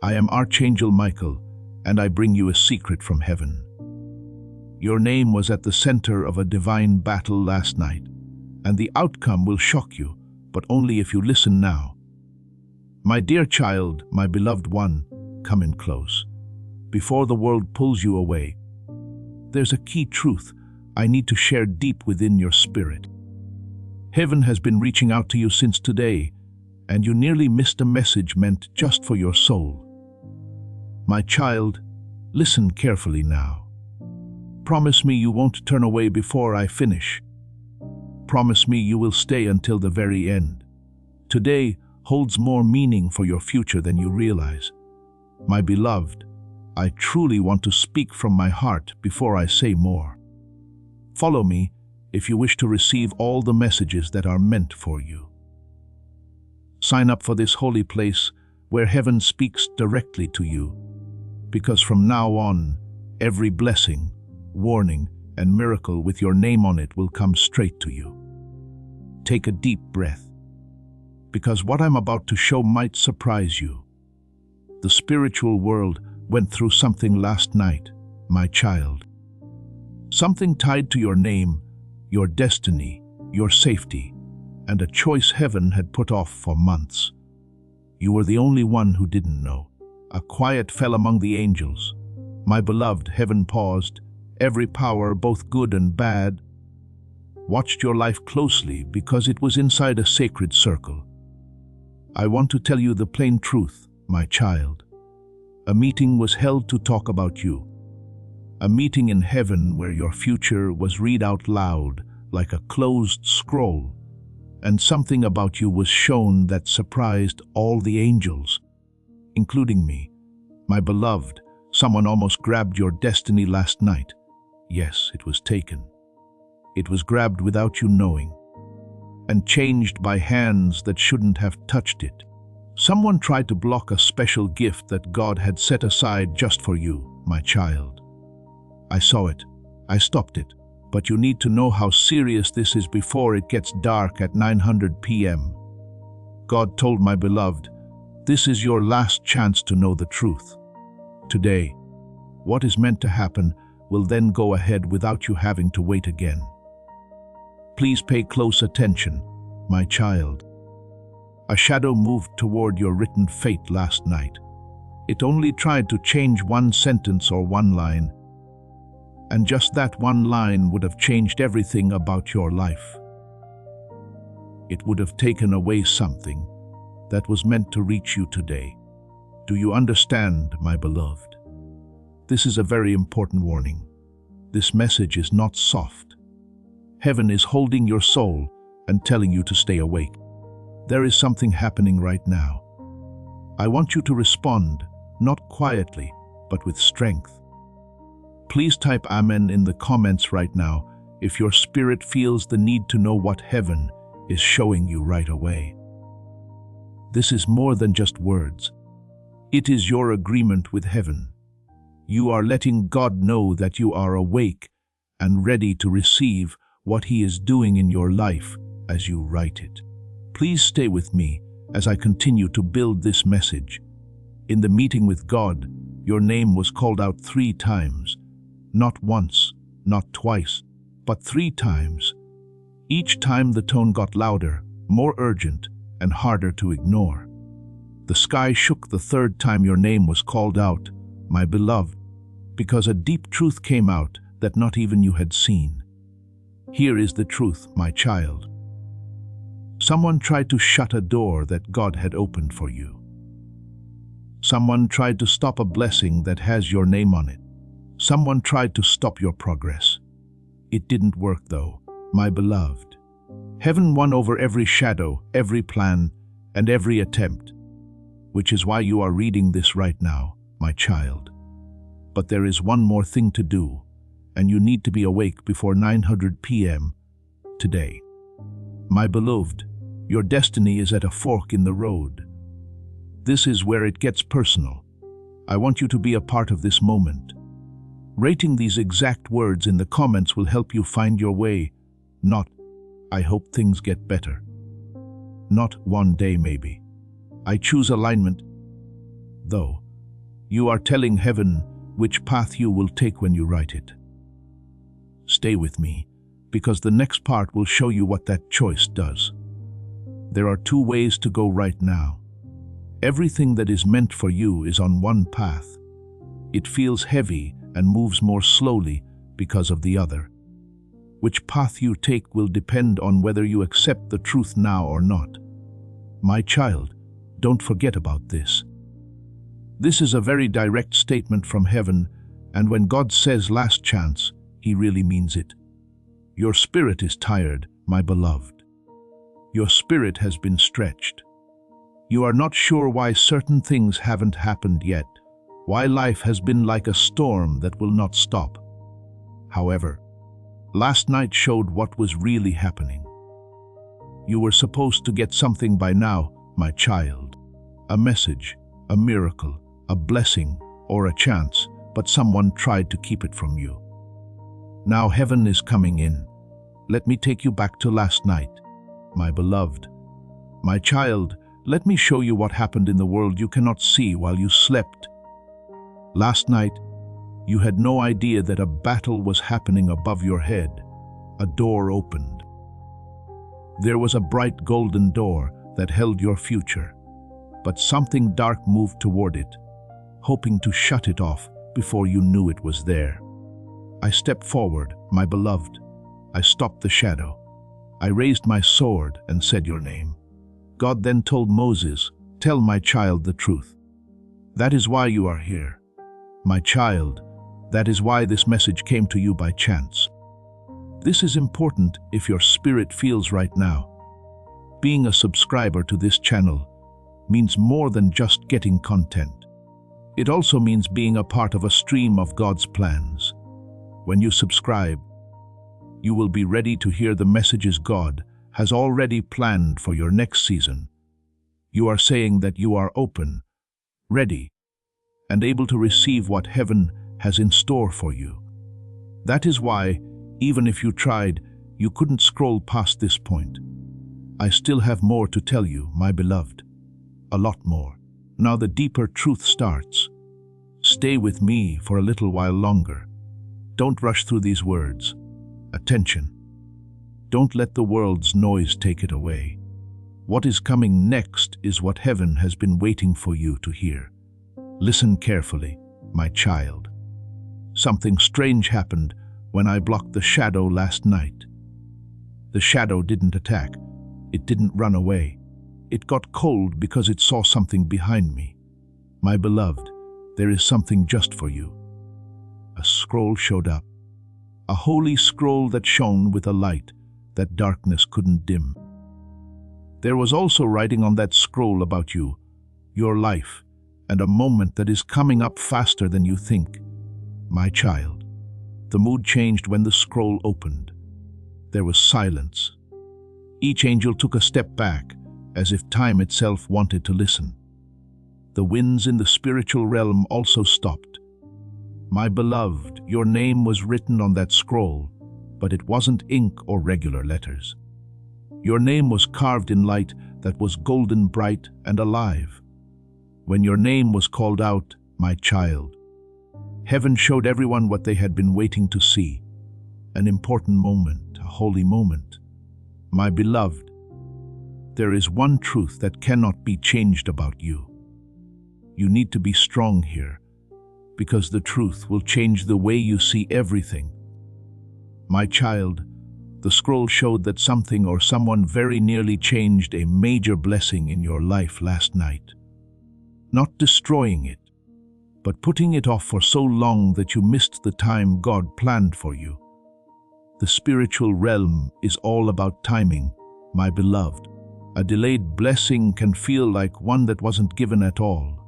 I am Archangel Michael, and I bring you a secret from heaven. Your name was at the center of a divine battle last night, and the outcome will shock you, but only if you listen now. My dear child, my beloved one, come in close. Before the world pulls you away, there's a key truth I need to share deep within your spirit. Heaven has been reaching out to you since today, and you nearly missed a message meant just for your soul. My child, listen carefully now. Promise me you won't turn away before I finish. Promise me you will stay until the very end. Today holds more meaning for your future than you realize. My beloved, I truly want to speak from my heart before I say more. Follow me if you wish to receive all the messages that are meant for you. Sign up for this holy place where heaven speaks directly to you, because from now on, every blessing, warning, and miracle with your name on it will come straight to you. Take a deep breath, because what I'm about to show might surprise you. The spiritual world went through something last night, my child. Something tied to your name, your destiny, your safety, and a choice heaven had put off for months. You were the only one who didn't know. A quiet fell among the angels. My beloved, heaven paused. Every power, both good and bad, watched your life closely because it was inside a sacred circle. I want to tell you the plain truth, my child. A meeting was held to talk about you. A meeting in heaven where your future was read out loud like a closed scroll, and something about you was shown that surprised all the angels, including me. My beloved, someone almost grabbed your destiny last night. Yes, it was taken. It was grabbed without you knowing, and changed by hands that shouldn't have touched it. Someone tried to block a special gift that God had set aside just for you, my child. I saw it. I stopped it. But you need to know how serious this is before it gets dark at 900 p.m. God told my beloved, this is your last chance to know the truth. Today, what is meant to happen will then go ahead without you having to wait again. Please pay close attention, my child. A shadow moved toward your written fate last night. It only tried to change one sentence or one line, and just that one line would have changed everything about your life. It would have taken away something that was meant to reach you today. Do you understand, my beloved? This is a very important warning. This message is not soft. Heaven is holding your soul and telling you to stay awake. There is something happening right now. I want you to respond, not quietly, but with strength. Please type Amen in the comments right now if your spirit feels the need to know what heaven is showing you right away. This is more than just words. It is your agreement with heaven. You are letting God know that you are awake and ready to receive what He is doing in your life as you write it. Please stay with me as I continue to build this message. In the meeting with God, your name was called out 3 times. Not once, not twice, but 3 times. Each time the tone got louder, more urgent, and harder to ignore. The sky shook the 3rd time your name was called out, my beloved, because a deep truth came out that not even you had seen. Here is the truth, my child. Someone tried to shut a door that God had opened for you. Someone tried to stop a blessing that has your name on it. Someone tried to stop your progress. It didn't work though, my beloved. Heaven won over every shadow, every plan, and every attempt, which is why you are reading this right now, my child. But there is one more thing to do, and you need to be awake before 900 p.m. today. My beloved, your destiny is at a fork in the road. This is where it gets personal. I want you to be a part of this moment. Rating these exact words in the comments will help you find your way, not, I hope things get better. Not one day maybe. I choose alignment, though. You are telling heaven which path you will take when you write it. Stay with me, because the next part will show you what that choice does. There are two ways to go right now. Everything that is meant for you is on one path. It feels heavy and moves more slowly because of the other. Which path you take will depend on whether you accept the truth now or not. My child, don't forget about this. This is a very direct statement from heaven, and when God says last chance, He really means it. Your spirit is tired, my beloved. Your spirit has been stretched. You are not sure why certain things haven't happened yet, why life has been like a storm that will not stop. However, last night showed what was really happening. You were supposed to get something by now, my child. A message, a miracle, a blessing, or a chance, but someone tried to keep it from you. Now heaven is coming in. Let me take you back to last night, my beloved. My child, let me show you what happened in the world you cannot see while you slept. Last night, you had no idea that a battle was happening above your head. A door opened. There was a bright golden door that held your future, but something dark moved toward it, hoping to shut it off before you knew it was there. I stepped forward, my beloved. I stopped the shadow. I raised my sword and said your name. God then told Moses, "Tell my child the truth. That is why you are here. My child, that is why this message came to you by chance." This is important if your spirit feels right now. Being a subscriber to this channel means more than just getting content. It also means being a part of a stream of God's plans. When you subscribe, you will be ready to hear the messages God has already planned for your next season. You are saying that you are open, ready, and able to receive what heaven has in store for you. That is why, even if you tried, you couldn't scroll past this point. I still have more to tell you, my beloved. A lot more. Now the deeper truth starts. Stay with me for a little while longer. Don't rush through these words. Attention. Don't let the world's noise take it away. What is coming next is what heaven has been waiting for you to hear. Listen carefully, my child. Something strange happened when I blocked the shadow last night. The shadow didn't attack. It didn't run away. It got cold because it saw something behind me. My beloved, there is something just for you. A scroll showed up. A holy scroll that shone with a light that darkness couldn't dim. There was also writing on that scroll about you, your life, and a moment that is coming up faster than you think. My child, the mood changed when the scroll opened. There was silence. Each angel took a step back, as if time itself wanted to listen. The winds in the spiritual realm also stopped. My beloved, your name was written on that scroll, but it wasn't ink or regular letters. Your name was carved in light that was golden bright and alive. When your name was called out, my child, heaven showed everyone what they had been waiting to see. An important moment, a holy moment. My beloved, there is one truth that cannot be changed about you. You need to be strong here, because the truth will change the way you see everything. My child, the scroll showed that something or someone very nearly changed a major blessing in your life last night. Not destroying it, but putting it off for so long that you missed the time God planned for you. The spiritual realm is all about timing, my beloved. A delayed blessing can feel like one that wasn't given at all.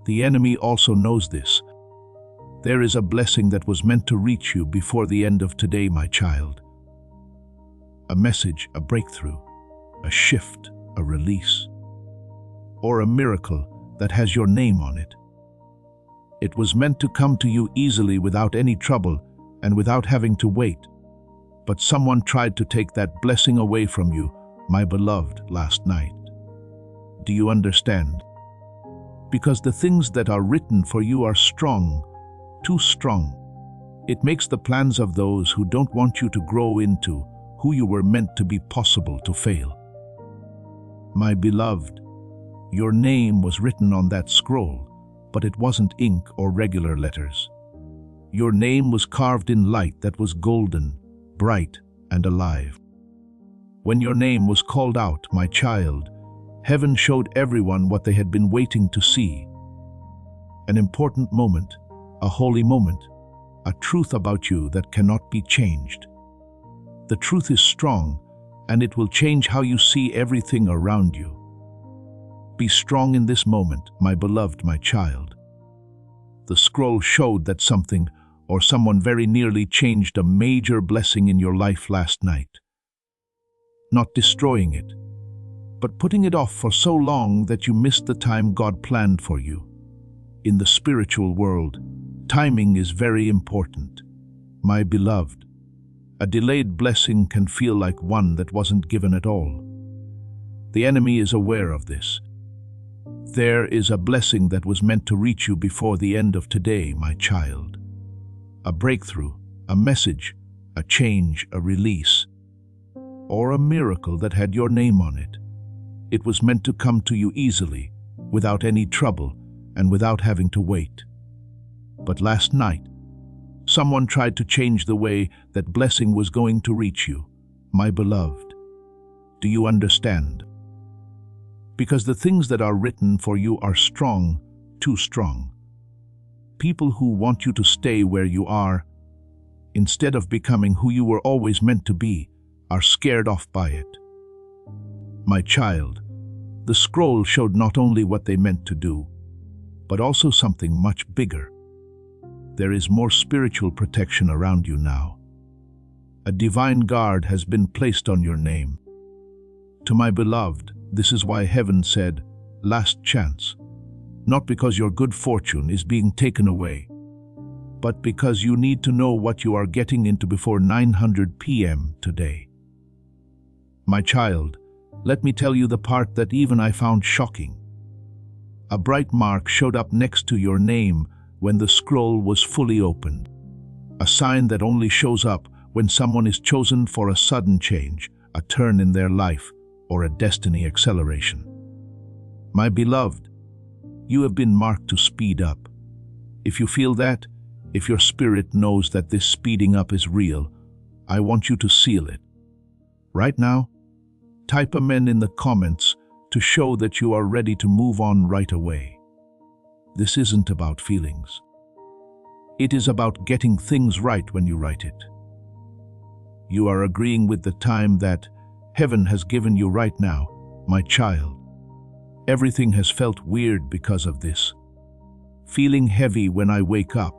The enemy also knows this. There is a blessing that was meant to reach you before the end of today, my child. A message, a breakthrough, a shift, a release, or a miracle that has your name on it. It was meant to come to you easily without any trouble and without having to wait. But someone tried to take that blessing away from you, my beloved, last night. Do you understand? Because the things that are written for you are strong, too strong. It makes the plans of those who don't want you to grow into who you were meant to be possible to fail. My beloved, your name was written on that scroll, but it wasn't ink or regular letters. Your name was carved in light that was golden, bright, and alive. When your name was called out, my child, heaven showed everyone what they had been waiting to see. An important moment, a holy moment, a truth about you that cannot be changed. The truth is strong, and it will change how you see everything around you. Be strong in this moment, my beloved, my child. The scroll showed that something or someone very nearly changed a major blessing in your life last night. Not destroying it, but putting it off for so long that you missed the time God planned for you. In the spiritual world, timing is very important. My beloved, a delayed blessing can feel like one that wasn't given at all. The enemy is aware of this. There is a blessing that was meant to reach you before the end of today, my child. A breakthrough, a message, a change, a release, or a miracle that had your name on it. It was meant to come to you easily, without any trouble, and without having to wait. But last night, someone tried to change the way that blessing was going to reach you, my beloved. Do you understand? Because the things that are written for you are strong, too strong. People who want you to stay where you are, instead of becoming who you were always meant to be, are scared off by it. My child, the scroll showed not only what they meant to do, but also something much bigger. There is more spiritual protection around you now. A divine guard has been placed on your name. To my beloved, this is why heaven said, last chance. Not because your good fortune is being taken away, but because you need to know what you are getting into before 900 p.m. today. My child, let me tell you the part that even I found shocking. A bright mark showed up next to your name when the scroll was fully opened. A sign that only shows up when someone is chosen for a sudden change, a turn in their life, or a destiny acceleration. My beloved, you have been marked to speed up. If you feel that, if your spirit knows that this speeding up is real, I want you to seal it. Right now, type amen in the comments to show that you are ready to move on right away. This isn't about feelings. It is about getting things right when you write it. You are agreeing with the time that heaven has given you right now, my child. Everything has felt weird because of this. Feeling heavy when I wake up.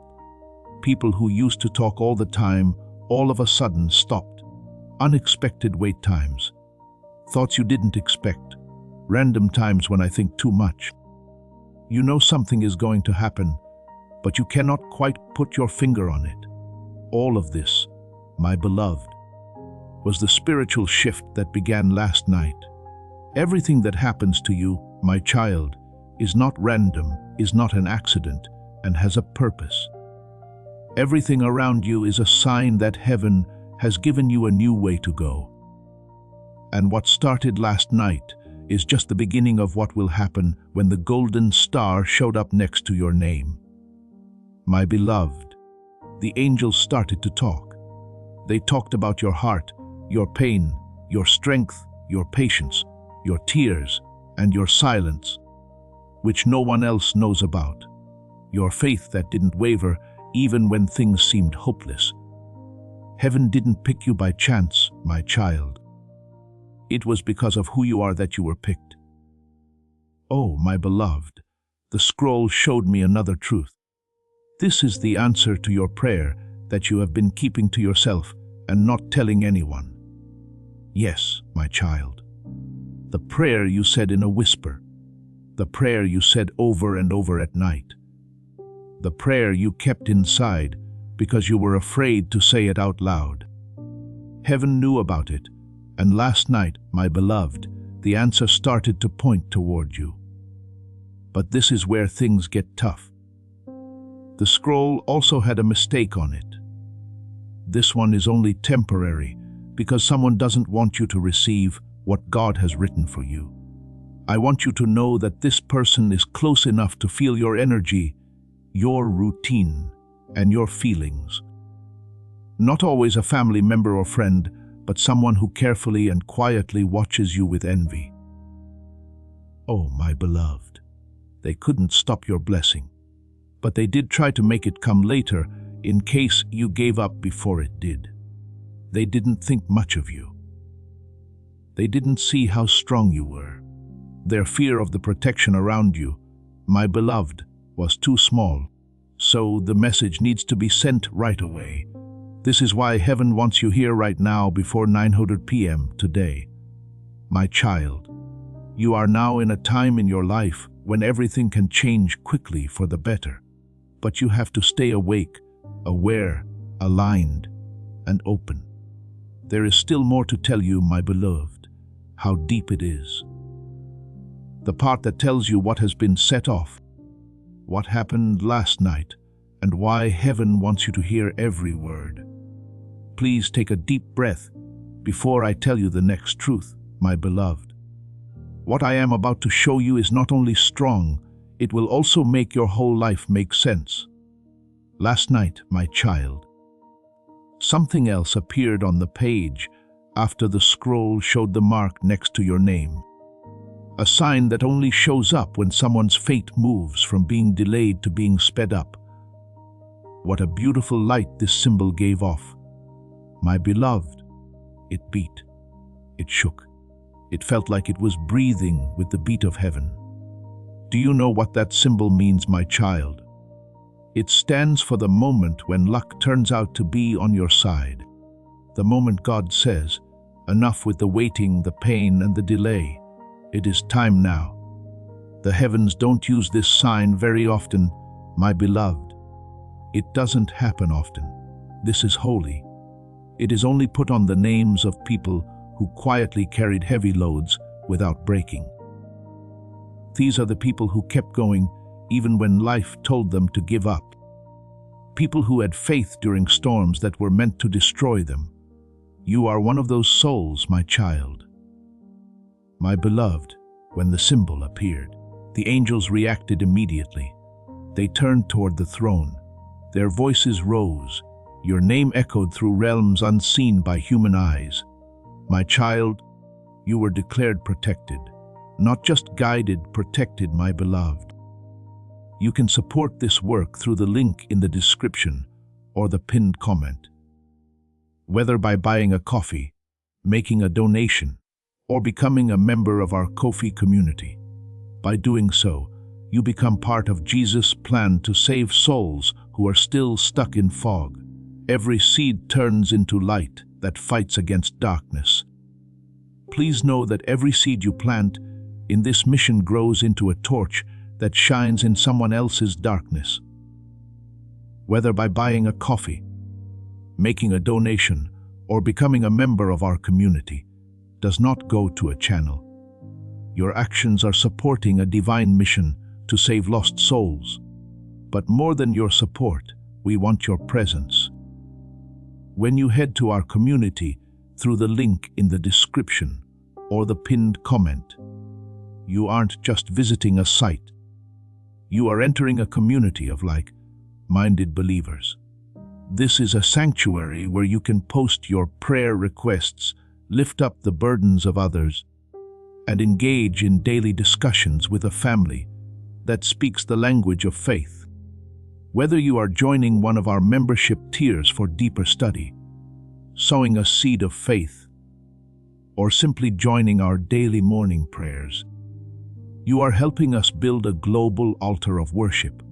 People who used to talk all the time all of a sudden stopped. Unexpected wait times. Thoughts you didn't expect. Random times when I think too much. You know something is going to happen, but you cannot quite put your finger on it. All of this, my beloved, was the spiritual shift that began last night. Everything that happens to you, my child, is not random, is not an accident, and has a purpose. Everything around you is a sign that heaven has given you a new way to go. And what started last night is just the beginning of what will happen when the golden star showed up next to your name. My beloved, the angels started to talk. They talked about your heart, your pain, your strength, your patience, your tears, and your silence, which no one else knows about. Your faith that didn't waver even when things seemed hopeless. Heaven didn't pick you by chance, my child. It was because of who you are that you were picked. Oh, my beloved, the scroll showed me another truth. This is the answer to your prayer that you have been keeping to yourself and not telling anyone. Yes, my child. The prayer you said in a whisper. The prayer you said over and over at night. The prayer you kept inside because you were afraid to say it out loud. Heaven knew about it, and last night, my beloved, the answer started to point toward you. But this is where things get tough. The scroll also had a mistake on it. This one is only temporary because someone doesn't want you to receive what God has written for you. I want you to know that this person is close enough to feel your energy, your routine, and your feelings. Not always a family member or friend, but someone who carefully and quietly watches you with envy. Oh, my beloved, they couldn't stop your blessing, but they did try to make it come later in case you gave up before it did. They didn't think much of you. They didn't see how strong you were. Their fear of the protection around you, my beloved, was too small, so the message needs to be sent right away. This is why heaven wants you here right now before 9:00 p.m. today. My child, you are now in a time in your life when everything can change quickly for the better. But you have to stay awake, aware, aligned, and open. There is still more to tell you, my beloved, how deep it is. The part that tells you what has been set off, what happened last night, and why heaven wants you to hear every word. Please take a deep breath before I tell you the next truth, my beloved. What I am about to show you is not only strong, it will also make your whole life make sense. Last night, my child, something else appeared on the page after the scroll showed the mark next to your name. A sign that only shows up when someone's fate moves from being delayed to being sped up. What a beautiful light this symbol gave off. My beloved, it beat, it shook. It felt like it was breathing with the beat of heaven. Do you know what that symbol means, my child? It stands for the moment when luck turns out to be on your side. The moment God says, enough with the waiting, the pain, and the delay. It is time now. The heavens don't use this sign very often, my beloved. It doesn't happen often. This is holy. It is only put on the names of people who quietly carried heavy loads without breaking. These are the people who kept going even when life told them to give up. People who had faith during storms that were meant to destroy them. You are one of those souls, my child. My beloved, when the symbol appeared, the angels reacted immediately. They turned toward the throne. Their voices rose. Your name echoed through realms unseen by human eyes. My child, you were declared protected. Not just guided, protected, my beloved. You can support this work through the link in the description or the pinned comment. Whether by buying a coffee, making a donation, or becoming a member of our Ko-fi community. By doing so, you become part of Jesus' plan to save souls who are still stuck in fog. Every seed turns into light that fights against darkness. Please know that every seed you plant in this mission grows into a torch that shines in someone else's darkness. Whether by buying a coffee, making a donation, or becoming a member of our community, does not go to a channel. Your actions are supporting a divine mission to save lost souls. But more than your support, we want your presence. When you head to our community through the link in the description or the pinned comment, you aren't just visiting a site. You are entering a community of like-minded believers. This is a sanctuary where you can post your prayer requests, lift up the burdens of others, and engage in daily discussions with a family that speaks the language of faith. Whether you are joining one of our membership tiers for deeper study, sowing a seed of faith, or simply joining our daily morning prayers, you are helping us build a global altar of worship.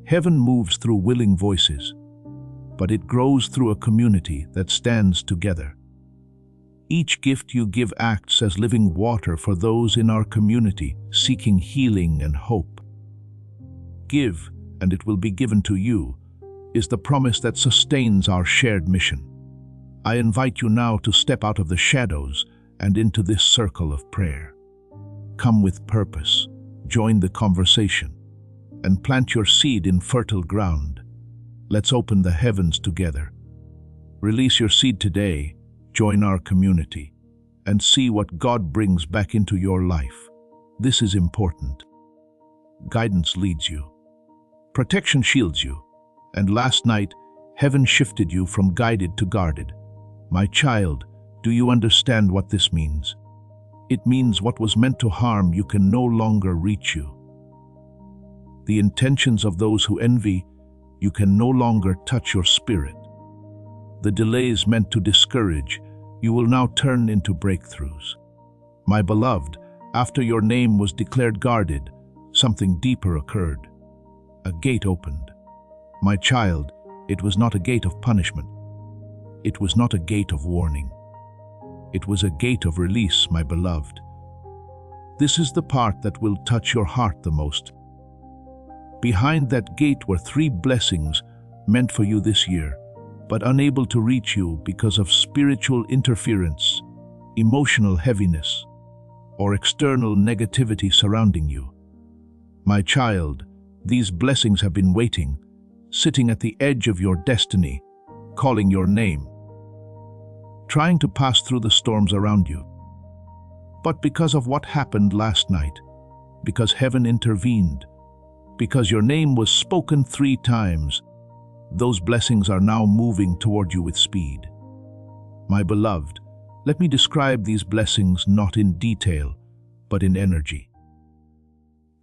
Heaven moves through willing voices, but it grows through a community that stands together. Each gift you give acts as living water for those in our community seeking healing and hope. Give, and it will be given to you, is the promise that sustains our shared mission. I invite you now to step out of the shadows and into this circle of prayer. Come with purpose, join the conversation and plant your seed in fertile ground. Let's open the heavens together. Release your seed today, join our community, and see what God brings back into your life. This is important. Guidance leads you. Protection shields you. And last night, heaven shifted you from guided to guarded. My child, do you understand what this means? It means what was meant to harm you can no longer reach you. The intentions of those who envy you can no longer touch your spirit. The delays meant to discourage you will now turn into breakthroughs. My beloved, after your name was declared guarded, something deeper occurred. A gate opened. My child, it was not a gate of punishment. It was not a gate of warning. It was a gate of release, my beloved. This is the part that will touch your heart the most. Behind that gate were 3 blessings meant for you this year, but unable to reach you because of spiritual interference, emotional heaviness, or external negativity surrounding you. My child, these blessings have been waiting, sitting at the edge of your destiny, calling your name, trying to pass through the storms around you. But because of what happened last night, because heaven intervened, because your name was spoken 3 times, those blessings are now moving toward you with speed. My beloved, let me describe these blessings not in detail, but in energy.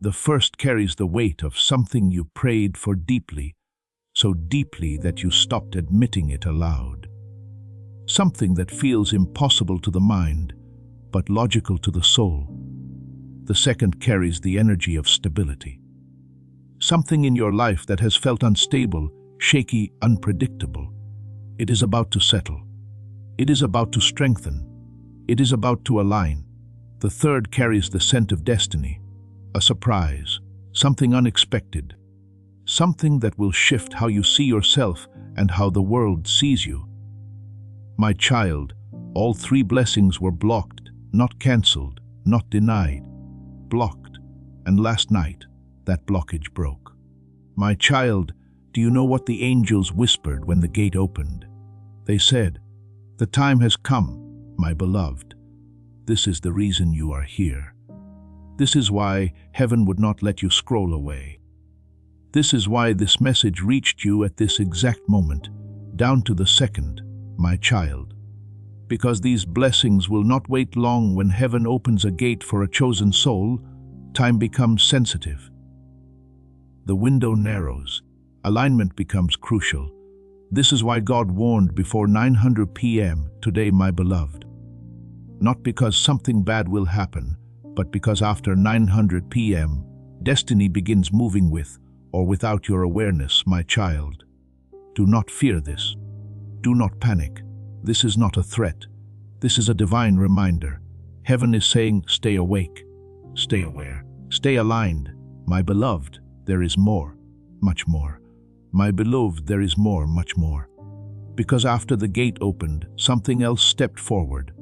The first carries the weight of something you prayed for deeply, so deeply that you stopped admitting it aloud. Something that feels impossible to the mind, but logical to the soul. The second carries the energy of stability. Something in your life that has felt unstable, shaky, unpredictable. It is about to settle. It is about to strengthen. It is about to align. The third carries the scent of destiny, a surprise, something unexpected, something that will shift how you see yourself and how the world sees you. My child, all 3 blessings were blocked, not cancelled, not denied, blocked, and last night, that blockage broke. My child, do you know what the angels whispered when the gate opened? They said, "The time has come, my beloved. This is the reason you are here. This is why heaven would not let you scroll away. This is why this message reached you at this exact moment, down to the second, my child. Because these blessings will not wait long. When heaven opens a gate for a chosen soul, time becomes sensitive. The window narrows. Alignment becomes crucial. This is why God warned before 900 p.m. today, my beloved. Not because something bad will happen, but because after 900 p.m., destiny begins moving with or without your awareness, my child. Do not fear this. Do not panic. This is not a threat. This is a divine reminder. Heaven is saying, stay awake, stay aware, stay aligned. My beloved, there is more, much more. My beloved, there is more, much more. Because after the gate opened, something else stepped forward.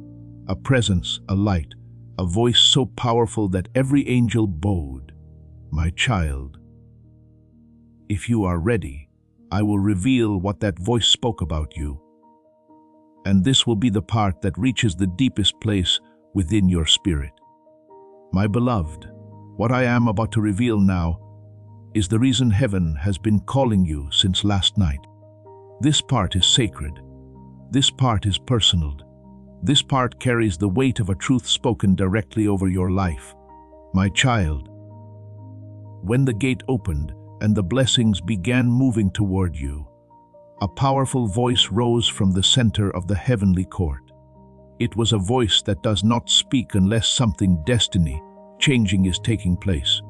A presence, a light, a voice so powerful that every angel bowed. My child, if you are ready, I will reveal what that voice spoke about you. And this will be the part that reaches the deepest place within your spirit. My beloved, what I am about to reveal now is the reason heaven has been calling you since last night. This part is sacred. This part is personal. This part carries the weight of a truth spoken directly over your life. My child, when the gate opened and the blessings began moving toward you, a powerful voice rose from the center of the heavenly court. It was a voice that does not speak unless something destiny-changing is taking place.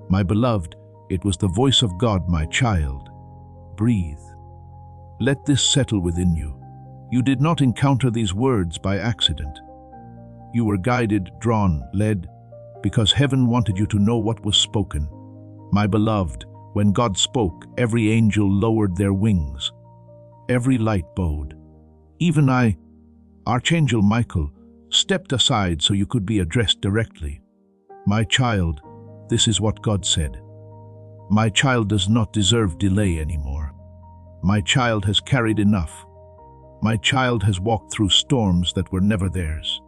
My beloved, it was the voice of God, my child. Breathe. Let this settle within you. You did not encounter these words by accident. You were guided, drawn, led, because heaven wanted you to know what was spoken. My beloved, when God spoke, every angel lowered their wings. Every light bowed. Even I, Archangel Michael, stepped aside so you could be addressed directly. My child, This is what God said. My child does not deserve delay anymore. My child has carried enough. My child has walked through storms that were never theirs.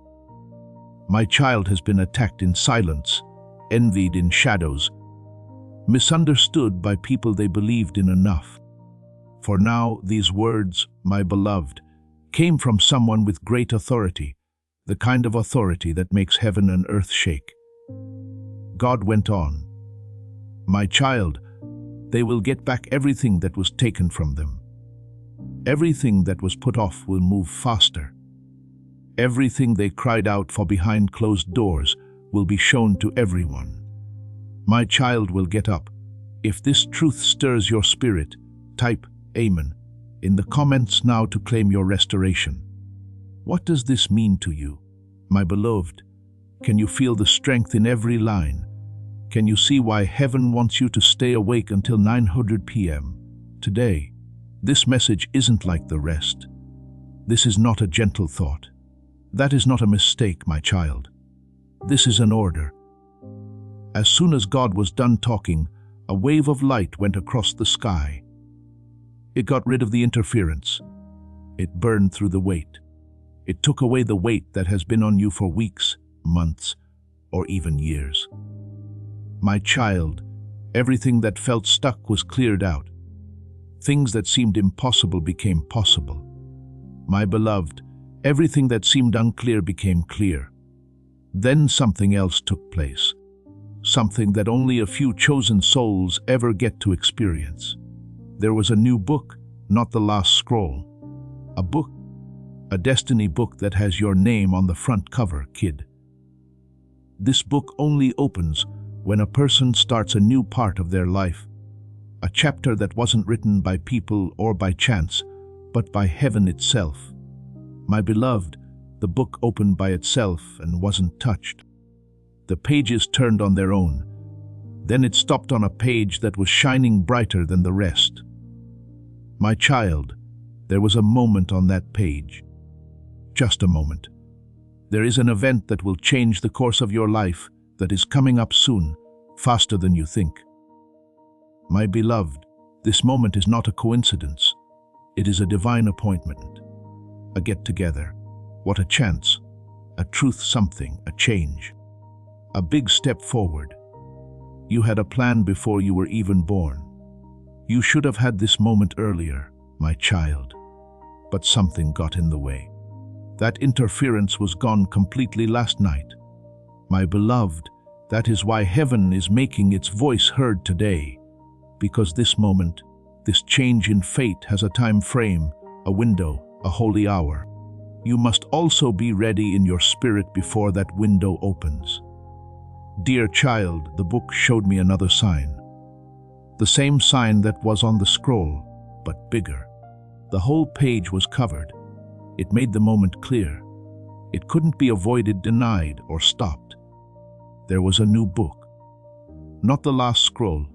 My child has been attacked in silence, envied in shadows, misunderstood by people they believed in enough. For now, these words, my beloved, came from someone with great authority, the kind of authority that makes heaven and earth shake. God went on, my child, they will get back everything that was taken from them. Everything that was put off will move faster. Everything they cried out for behind closed doors will be shown to everyone. My child will get up. If this truth stirs your spirit, type Amen in the comments now to claim your restoration. What does this mean to you, my beloved? Can you feel the strength in every line? Can you see why heaven wants you to stay awake until 900 p.m. today? This message isn't like the rest. This is not a gentle thought. That is not a mistake, my child. This is an order. As soon as God was done talking, a wave of light went across the sky. It got rid of the interference. It burned through the weight. It took away the weight that has been on you for weeks, months, or even years. My child, everything that felt stuck was cleared out. Things that seemed impossible became possible. My beloved, everything that seemed unclear became clear. Then something else took place. Something that only a few chosen souls ever get to experience. There was a new book, not the last scroll. A book, a destiny book that has your name on the front cover, kid. This book only opens when a person starts a new part of their life. A chapter that wasn't written by people or by chance, but by heaven itself. My beloved, the book opened by itself and wasn't touched. The pages turned on their own. Then it stopped on a page that was shining brighter than the rest. My child, there was a moment on that page. Just a moment. There is an event that will change the course of your life that is coming up soon, faster than you think. My beloved, this moment is not a coincidence. It is a divine appointment. A get-together. What a chance. A truth something, a change. A big step forward. You had a plan before you were even born. You should have had this moment earlier, my child. But something got in the way. That interference was gone completely last night. My beloved, that is why heaven is making its voice heard today. Because this moment, this change in fate has a time frame, a window, a holy hour. You must also be ready in your spirit before that window opens. Dear child, the book showed me another sign. The same sign that was on the scroll, but bigger. The whole page was covered. It made the moment clear. It couldn't be avoided, denied, or stopped. There was a new book. Not the last scroll.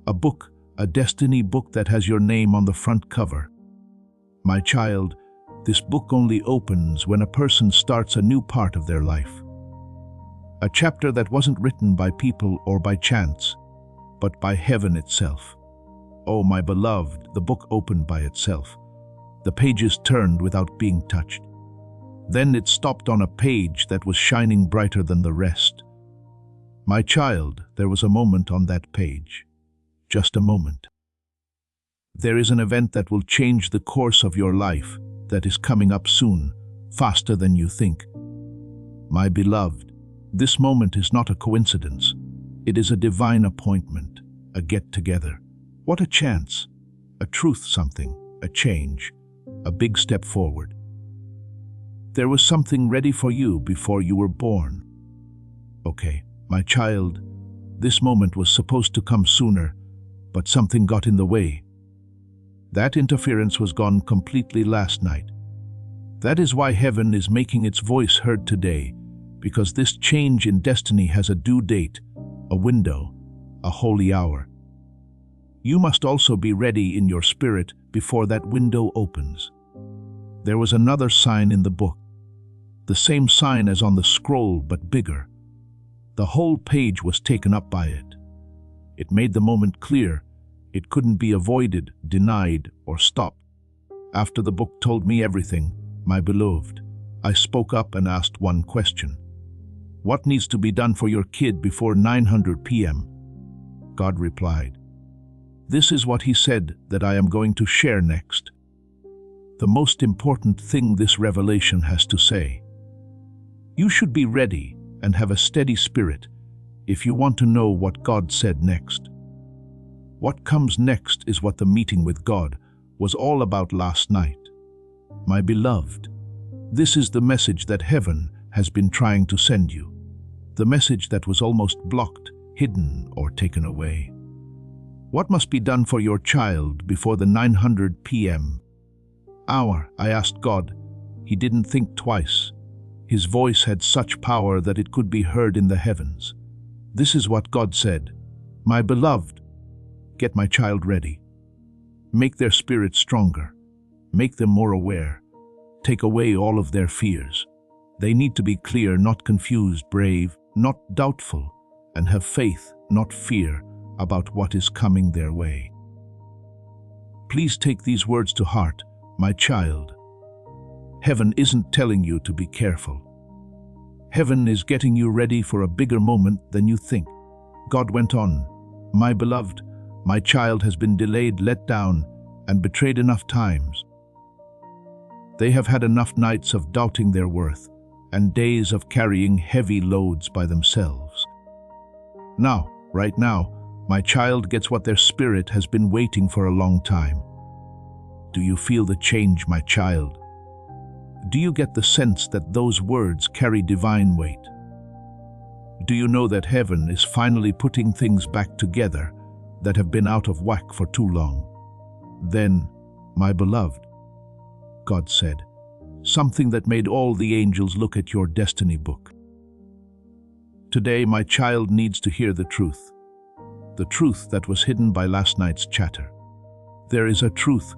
A book, a destiny book that has your name on the front cover. My child, this book only opens when a person starts a new part of their life. A chapter that wasn't written by people or by chance, but by heaven itself. Oh, my beloved, the book opened by itself. The pages turned without being touched. Then it stopped on a page that was shining brighter than the rest. My child, there was a moment on that page. Just a moment. There is an event that will change the course of your life that is coming up soon, faster than you think. My beloved, this moment is not a coincidence. It is a divine appointment, a get-together. What a chance, a truth something, a change, a big step forward. There was something ready for you before you were born. Okay, my child, this moment was supposed to come sooner, but something got in the way. That interference was gone completely last night. That is why heaven is making its voice heard today, because this change in destiny has a due date, a window, a holy hour. You must also be ready in your spirit before that window opens. There was another sign in the book, the same sign as on the scroll but bigger. The whole page was taken up by it. It made the moment clear. It couldn't be avoided, denied, or stopped. After the book told me everything, my beloved, I spoke up and asked one question. What needs to be done for your kid before 900 p.m.? God replied. This is what he said that I am going to share next. The most important thing this revelation has to say. You should be ready and have a steady spirit if you want to know what God said next. What comes next is what the meeting with God was all about last night. My beloved, this is the message that heaven has been trying to send you. The message that was almost blocked, hidden, or taken away. What must be done for your child before the 900 p.m. hour? I asked God. He didn't think twice. His voice had such power that it could be heard in the heavens. This is what God said. My beloved, get my child ready. Make their spirit stronger. Make them more aware. Take away all of their fears. They need to be clear, not confused, brave, not doubtful, and have faith, not fear, about what is coming their way. Please take these words to heart, my child. Heaven isn't telling you to be careful. Heaven is getting you ready for a bigger moment than you think. God went on, my beloved, my child has been delayed, let down, and betrayed enough times. They have had enough nights of doubting their worth and days of carrying heavy loads by themselves. Now, right now, my child gets what their spirit has been waiting for a long time. Do you feel the change, my child? Do you get the sense that those words carry divine weight? Do you know that heaven is finally putting things back together that have been out of whack for too long? Then, my beloved, God said, something that made all the angels look at your destiny book. Today, my child needs to hear the truth that was hidden by last night's chatter. There is a truth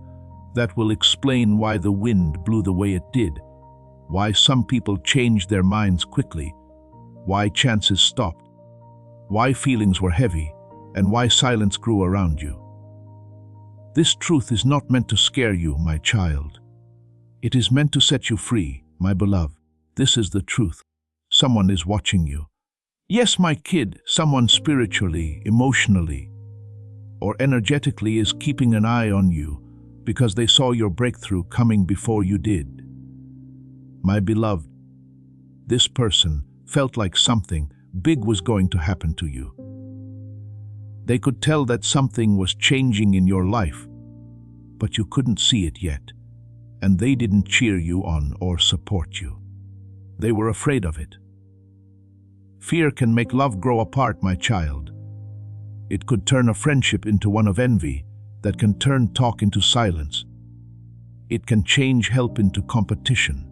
that will explain why the wind blew the way it did, why some people changed their minds quickly, why chances stopped, why feelings were heavy, and why silence grew around you. This truth is not meant to scare you, my child. It is meant to set you free, my beloved. This is the truth. Someone is watching you. Yes, my kid, someone spiritually, emotionally, or energetically is keeping an eye on you because they saw your breakthrough coming before you did. My beloved, this person felt like something big was going to happen to you. They could tell that something was changing in your life, but you couldn't see it yet, and they didn't cheer you on or support you. They were afraid of it. Fear can make love grow apart, my child. It could turn a friendship into one of envy, that can turn talk into silence. It can change help into competition.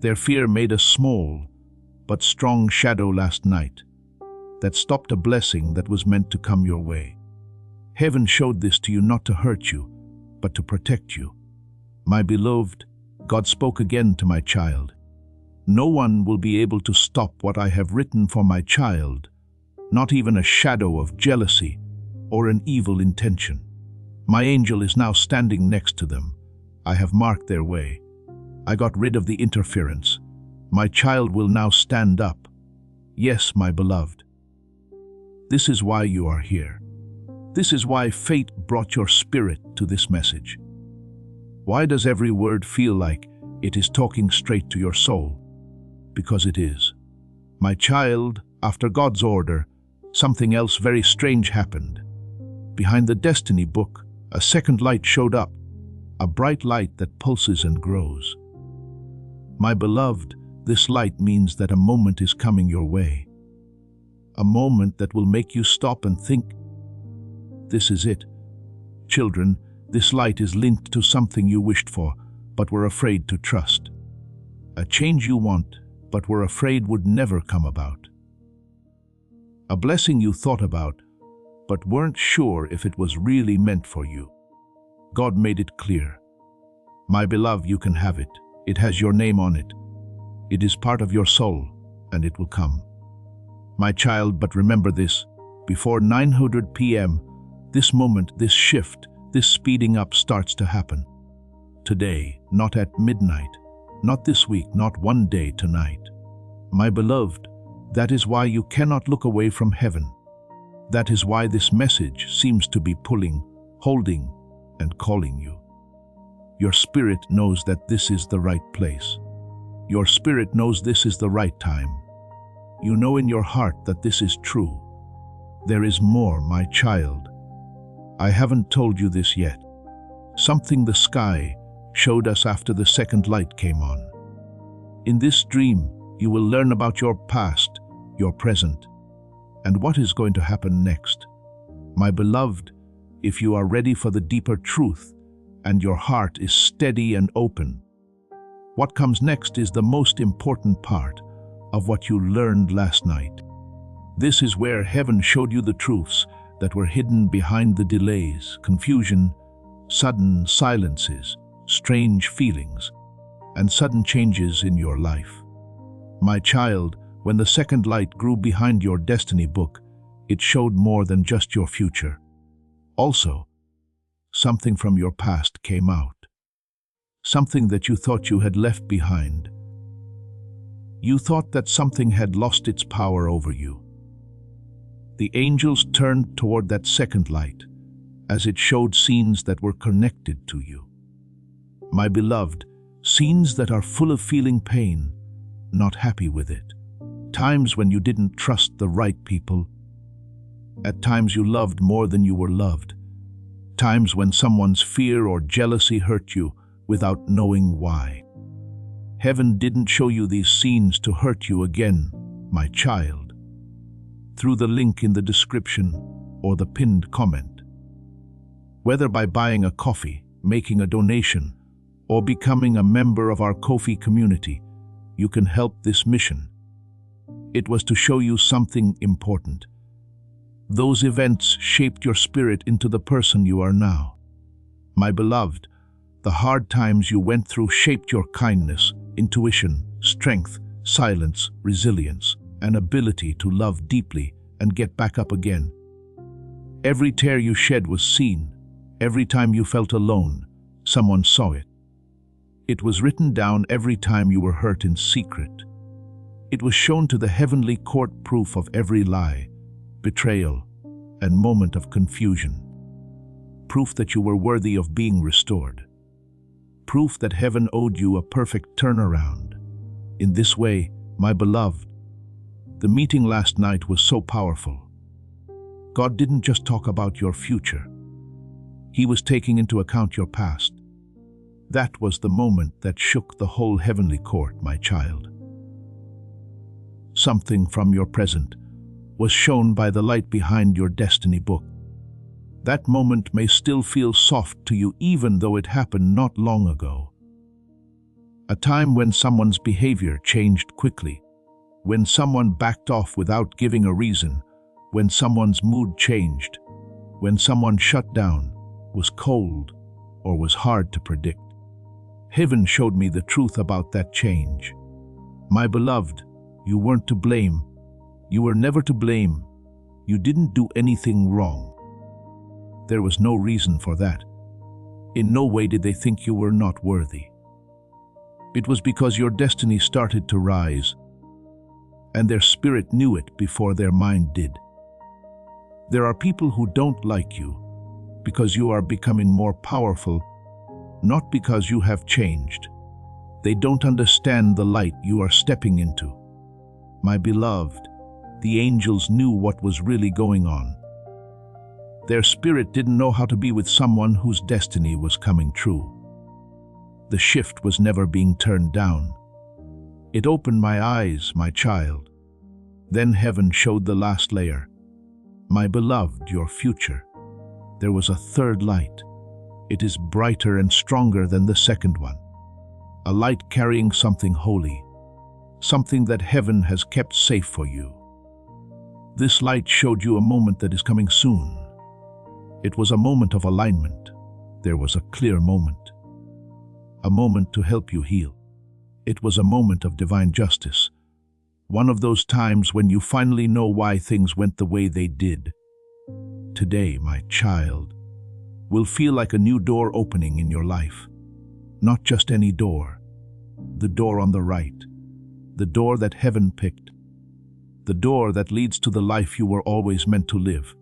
Their fear made a small but strong shadow last night that stopped a blessing that was meant to come your way. Heaven showed this to you not to hurt you, but to protect you. My beloved, God spoke again to my child. No one will be able to stop what I have written for my child, not even a shadow of jealousy or an evil intention. My angel is now standing next to them. I have marked their way. I got rid of the interference. My child will now stand up. Yes, my beloved. This is why you are here. This is why fate brought your spirit to this message. Why does every word feel like it is talking straight to your soul? Because it is. My child, after God's order, something else very strange happened. Behind the destiny book, a second light showed up, a bright light that pulses and grows. My beloved, this light means that a moment is coming your way. A moment that will make you stop and think. This is it. Children, this light is linked to something you wished for, but were afraid to trust. A change you want, but were afraid would never come about. A blessing you thought about, but weren't sure if it was really meant for you. God made it clear. My beloved, you can have it. It has your name on it. It is part of your soul, and it will come. My child, but remember this, before 900 p.m., this moment, this shift, this speeding up starts to happen. Today, not at midnight, not this week, not one day, tonight. My beloved, that is why you cannot look away from heaven. That is why this message seems to be pulling, holding, and calling you. Your spirit knows that this is the right place. Your spirit knows this is the right time. You know in your heart that this is true. There is more, my child. I haven't told you this yet. Something the sky showed us after the second light came on. In this dream, you will learn about your past, your present, and what is going to happen next. My beloved, if you are ready for the deeper truth and your heart is steady and open, what comes next is the most important part of what you learned last night. This is where heaven showed you the truths that were hidden behind the delays, confusion, sudden silences, strange feelings, and sudden changes in your life. My child, when the second light grew behind your destiny book, it showed more than just your future. Also, something from your past came out. Something that you thought you had left behind. You thought that something had lost its power over you. The angels turned toward that second light as it showed scenes that were connected to you. My beloved, scenes that are full of feeling pain, not happy with it. Times when you didn't trust the right people. At times you loved more than you were loved. Times when someone's fear or jealousy hurt you without knowing why. Heaven didn't show you these scenes to hurt you again, my child. Through the link in the description or the pinned comment. Whether by buying a coffee, making a donation, or becoming a member of our Ko-fi community, you can help this mission. It was to show you something important. Those events shaped your spirit into the person you are now. My beloved, the hard times you went through shaped your kindness, intuition, strength, silence, resilience, and ability to love deeply and get back up again. Every tear you shed was seen. Every time you felt alone, someone saw it. It was written down every time you were hurt in secret. It was shown to the heavenly court, proof of every lie, betrayal, and moment of confusion. Proof that you were worthy of being restored. Proof that heaven owed you a perfect turnaround. In this way, my beloved, the meeting last night was so powerful. God didn't just talk about your future. He was taking into account your past. That was the moment that shook the whole heavenly court, my child. Something from your present was shown by the light behind your destiny book. That moment may still feel soft to you even though it happened not long ago. A time when someone's behavior changed quickly, when someone backed off without giving a reason, when someone's mood changed, when someone shut down, was cold, or was hard to predict. Heaven showed me the truth about that change. My beloved, you weren't to blame. You were never to blame. You didn't do anything wrong. There was no reason for that. In no way did they think you were not worthy. It was because your destiny started to rise, and their spirit knew it before their mind did. There are people who don't like you because you are becoming more powerful, not because you have changed. They don't understand the light you are stepping into. My beloved, the angels knew what was really going on. Their spirit didn't know how to be with someone whose destiny was coming true. The shift was never being turned down. It opened my eyes, my child. Then heaven showed the last layer. My beloved, your future. There was a third light. It is brighter and stronger than the second one. A light carrying something holy, something that heaven has kept safe for you. This light showed you a moment that is coming soon. It was a moment of alignment. There was a clear moment. A moment to help you heal. It was a moment of divine justice. One of those times when you finally know why things went the way they did. Today, my child, will feel like a new door opening in your life. Not just any door. The door on the right. The door that heaven picked. The door that leads to the life you were always meant to live.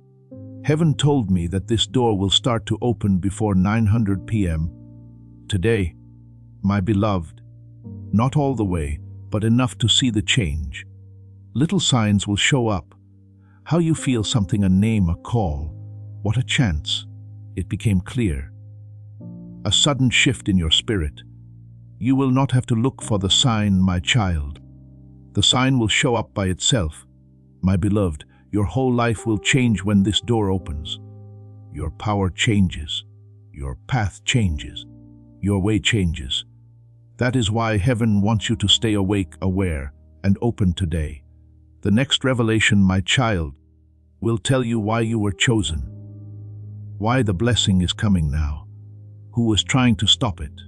Heaven told me that this door will start to open before 900 p.m. today, my beloved. Not all the way, but enough to see the change. Little signs will show up. How you feel something, a name, a call. What a chance. It became clear. A sudden shift in your spirit. You will not have to look for the sign, my child. The sign will show up by itself. My beloved, your whole life will change when this door opens. Your power changes. Your path changes. Your way changes. That is why heaven wants you to stay awake, aware, and open today. The next revelation, my child, will tell you why you were chosen. Why the blessing is coming now. Who was trying to stop it.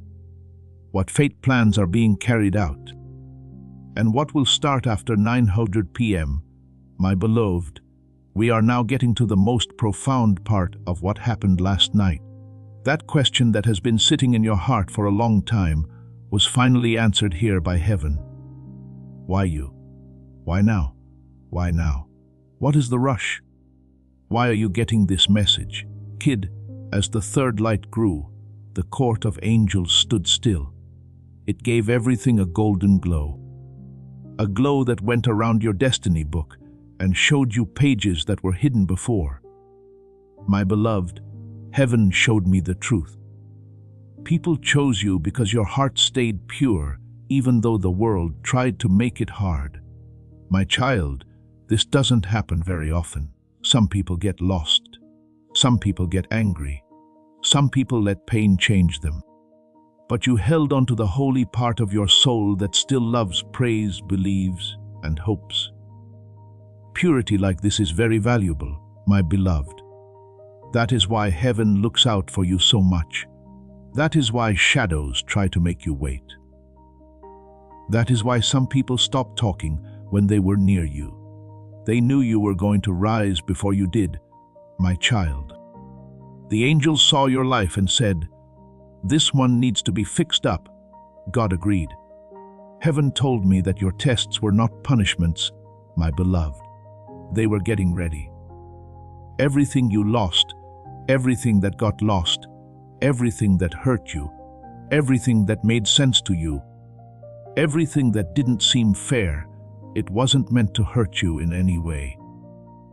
What fate plans are being carried out. And what will start after 900 p.m. My beloved, we are now getting to the most profound part of what happened last night. That question that has been sitting in your heart for a long time was finally answered here by heaven. Why you? Why now? Why now? What is the rush? Why are you getting this message? Kid, as the third light grew, the court of angels stood still. It gave everything a golden glow. A glow that went around your destiny book and showed you pages that were hidden before. My beloved, heaven showed me the truth. People chose you because your heart stayed pure, even though the world tried to make it hard. My child, this doesn't happen very often. Some people get lost. Some people get angry. Some people let pain change them. But you held on to the holy part of your soul that still loves, prays, believes, and hopes. Purity like this is very valuable, my beloved. That is why heaven looks out for you so much. That is why shadows try to make you wait. That is why some people stopped talking when they were near you. They knew you were going to rise before you did, my child. The angels saw your life and said, "This one needs to be fixed up." God agreed. Heaven told me that your tests were not punishments, my beloved. They were getting ready. Everything you lost, everything that got lost, everything that hurt you, everything that made sense to you, everything that didn't seem fair, it wasn't meant to hurt you in any way.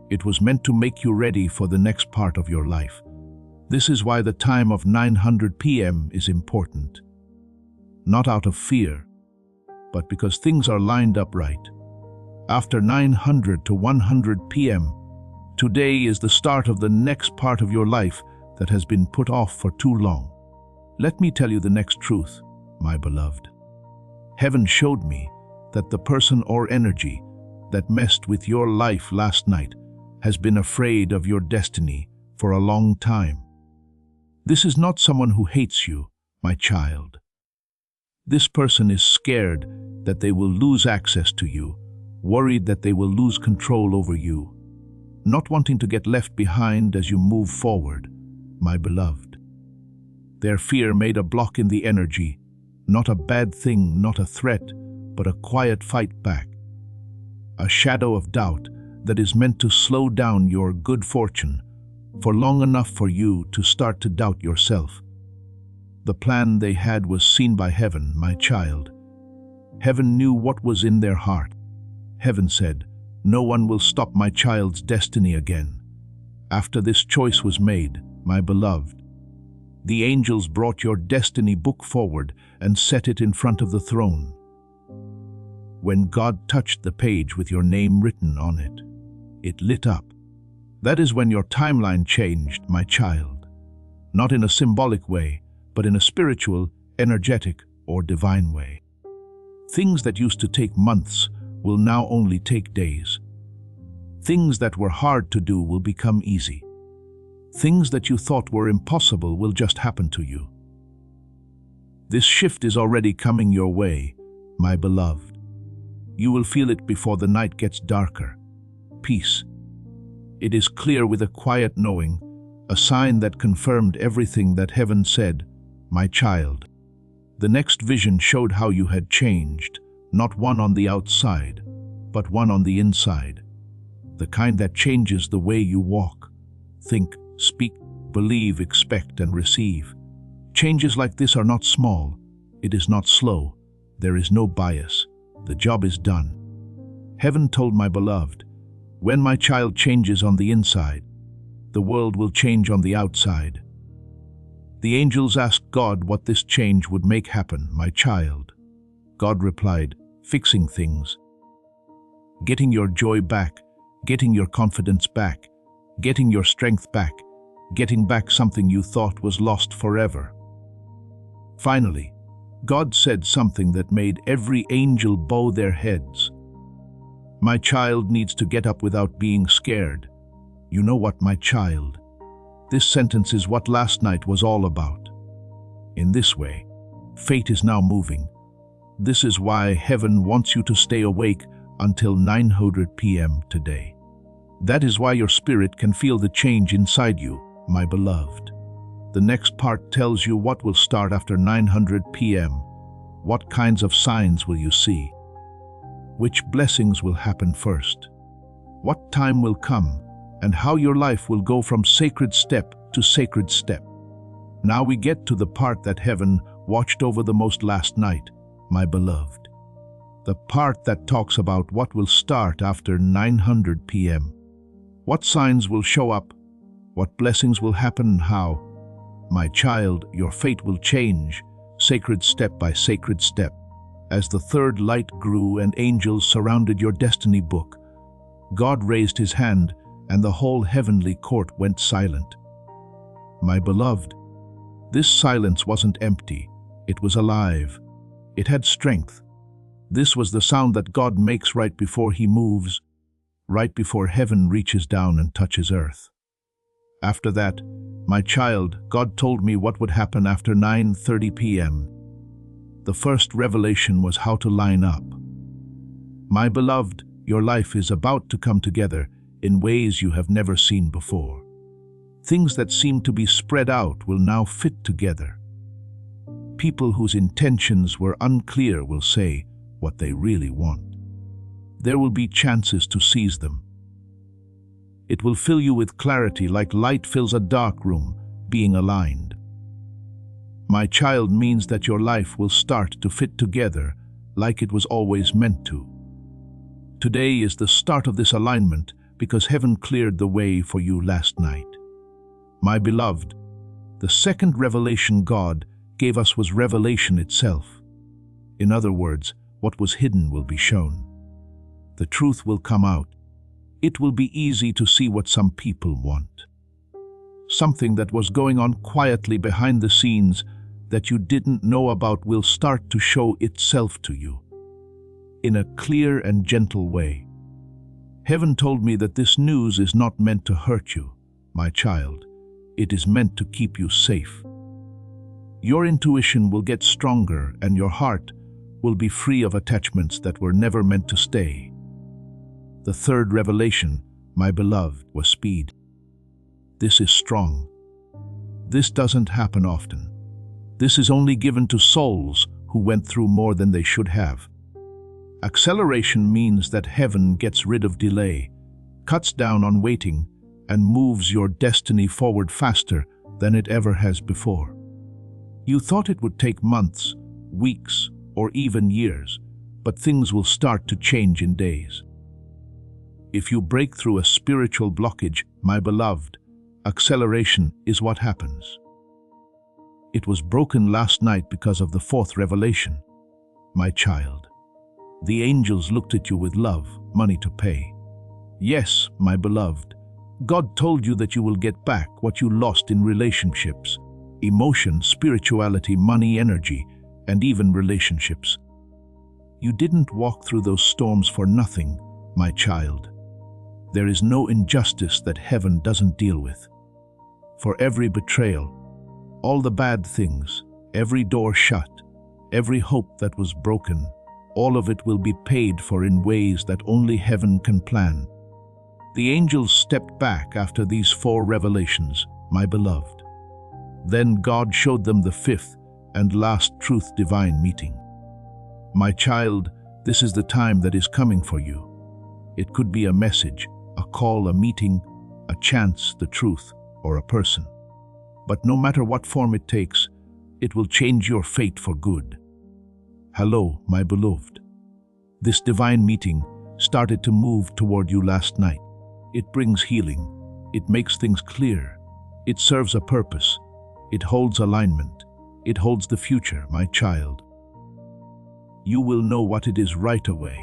It was meant to make you ready for the next part of your life. This is why the time of 900 p.m. is important. Not out of fear, but because things are lined up right. After 900 to 100 p.m., today is the start of the next part of your life that has been put off for too long. Let me tell you the next truth, my beloved. Heaven showed me that the person or energy that messed with your life last night has been afraid of your destiny for a long time. This is not someone who hates you, my child. This person is scared that they will lose access to you, worried that they will lose control over you, not wanting to get left behind as you move forward, my beloved. Their fear made a block in the energy, not a bad thing, not a threat, but a quiet fight back. A shadow of doubt that is meant to slow down your good fortune for long enough for you to start to doubt yourself. The plan they had was seen by heaven, my child. Heaven knew what was in their heart. Heaven said, "No one will stop my child's destiny again." After this choice was made, my beloved, the angels brought your destiny book forward and set it in front of the throne. When God touched the page with your name written on it, it lit up. That is when your timeline changed, my child. Not in a symbolic way, but in a spiritual, energetic, or divine way. Things that used to take months will now only take days. Things that were hard to do will become easy. Things that you thought were impossible will just happen to you. This shift is already coming your way, my beloved. You will feel it before the night gets darker. Peace. It is clear with a quiet knowing, a sign that confirmed everything that heaven said, "My child." The next vision showed how you had changed, not one on the outside, but one on the inside. The kind that changes the way you walk, think, speak, believe, expect, and receive. Changes like this are not small. It is not slow. There is no bias. The job is done. Heaven told my beloved, when my child changes on the inside, the world will change on the outside. The angels asked God what this change would make happen, my child. God replied, fixing things. Getting your joy back, getting your confidence back, getting your strength back, getting back something you thought was lost forever. Finally, God said something that made every angel bow their heads. My child needs to get up without being scared. You know what, my child? This sentence is what last night was all about. In this way, fate is now moving. This is why heaven wants you to stay awake until 9:00 p.m. today. That is why your spirit can feel the change inside you, my beloved. The next part tells you what will start after 9:00 p.m. What kinds of signs will you see? Which blessings will happen first? What time will come, and how your life will go from sacred step to sacred step. Now we get to the part that heaven watched over the most last night, my beloved. The part that talks about what will start after 9:00 p.m. What signs will show up, what blessings will happen, and how. My child, your fate will change, sacred step by sacred step. As the third light grew and angels surrounded your destiny book, God raised his hand and the whole heavenly court went silent. My beloved, this silence wasn't empty, it was alive. It had strength. This was the sound that God makes right before he moves, right before heaven reaches down and touches earth. After that, my child, God told me what would happen after 9:30 p.m. The first revelation was how to line up. My beloved, your life is about to come together in ways you have never seen before. Things that seem to be spread out will now fit together. People whose intentions were unclear will say what they really want. There will be chances to seize them. It will fill you with clarity like light fills a dark room, being aligned. My child means that your life will start to fit together like it was always meant to. Today is the start of this alignment because heaven cleared the way for you last night. My beloved, the second revelation God gave us was revelation itself. In other words, what was hidden will be shown. The truth will come out. It will be easy to see what some people want. Something that was going on quietly behind the scenes that you didn't know about will start to show itself to you in a clear and gentle way. Heaven told me that this news is not meant to hurt you, my child. It is meant to keep you safe. Your intuition will get stronger and your heart will be free of attachments that were never meant to stay. The third revelation, my beloved, was speed. This is strong. This doesn't happen often. This is only given to souls who went through more than they should have. Acceleration means that heaven gets rid of delay, cuts down on waiting, and moves your destiny forward faster than it ever has before. You thought it would take months, weeks, or even years, but things will start to change in days. If you break through a spiritual blockage, my beloved, acceleration is what happens. It was broken last night because of the fourth revelation. My child, the angels looked at you with love, money to pay. Yes, my beloved, God told you that you will get back what you lost in relationships, emotion, spirituality, money, energy, and even relationships. You didn't walk through those storms for nothing, my child. There is no injustice that heaven doesn't deal with. For every betrayal, all the bad things, every door shut, every hope that was broken, All of it will be paid for in ways that only heaven can plan. The angels stepped back after these 4 revelations, my beloved. Then God showed them the 5th and last truth divine meeting. My child, this is the time that is coming for you. It could be a message, a call, a meeting, a chance, the truth, or a person. But no matter what form it takes, it will change your fate for good. Hello, my beloved. This divine meeting started to move toward you last night. It brings healing. It makes things clear. It serves a purpose. It holds alignment. It holds the future, my child. You will know what it is right away.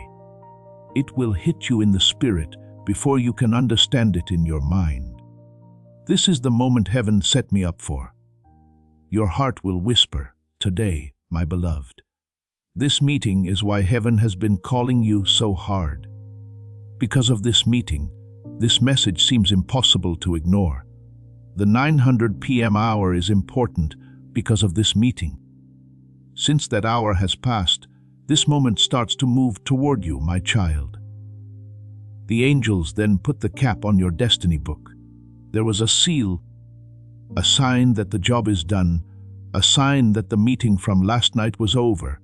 It will hit you in the spirit before you can understand it in your mind. This is the moment heaven set me up for. Your heart will whisper, today, my beloved. This meeting is why heaven has been calling you so hard. Because of this meeting, this message seems impossible to ignore. The 900 p.m. hour is important because of this meeting. Since that hour has passed, this moment starts to move toward you, my child. The angels then put the cap on your destiny book. There was a seal, a sign that the job is done, a sign that the meeting from last night was over,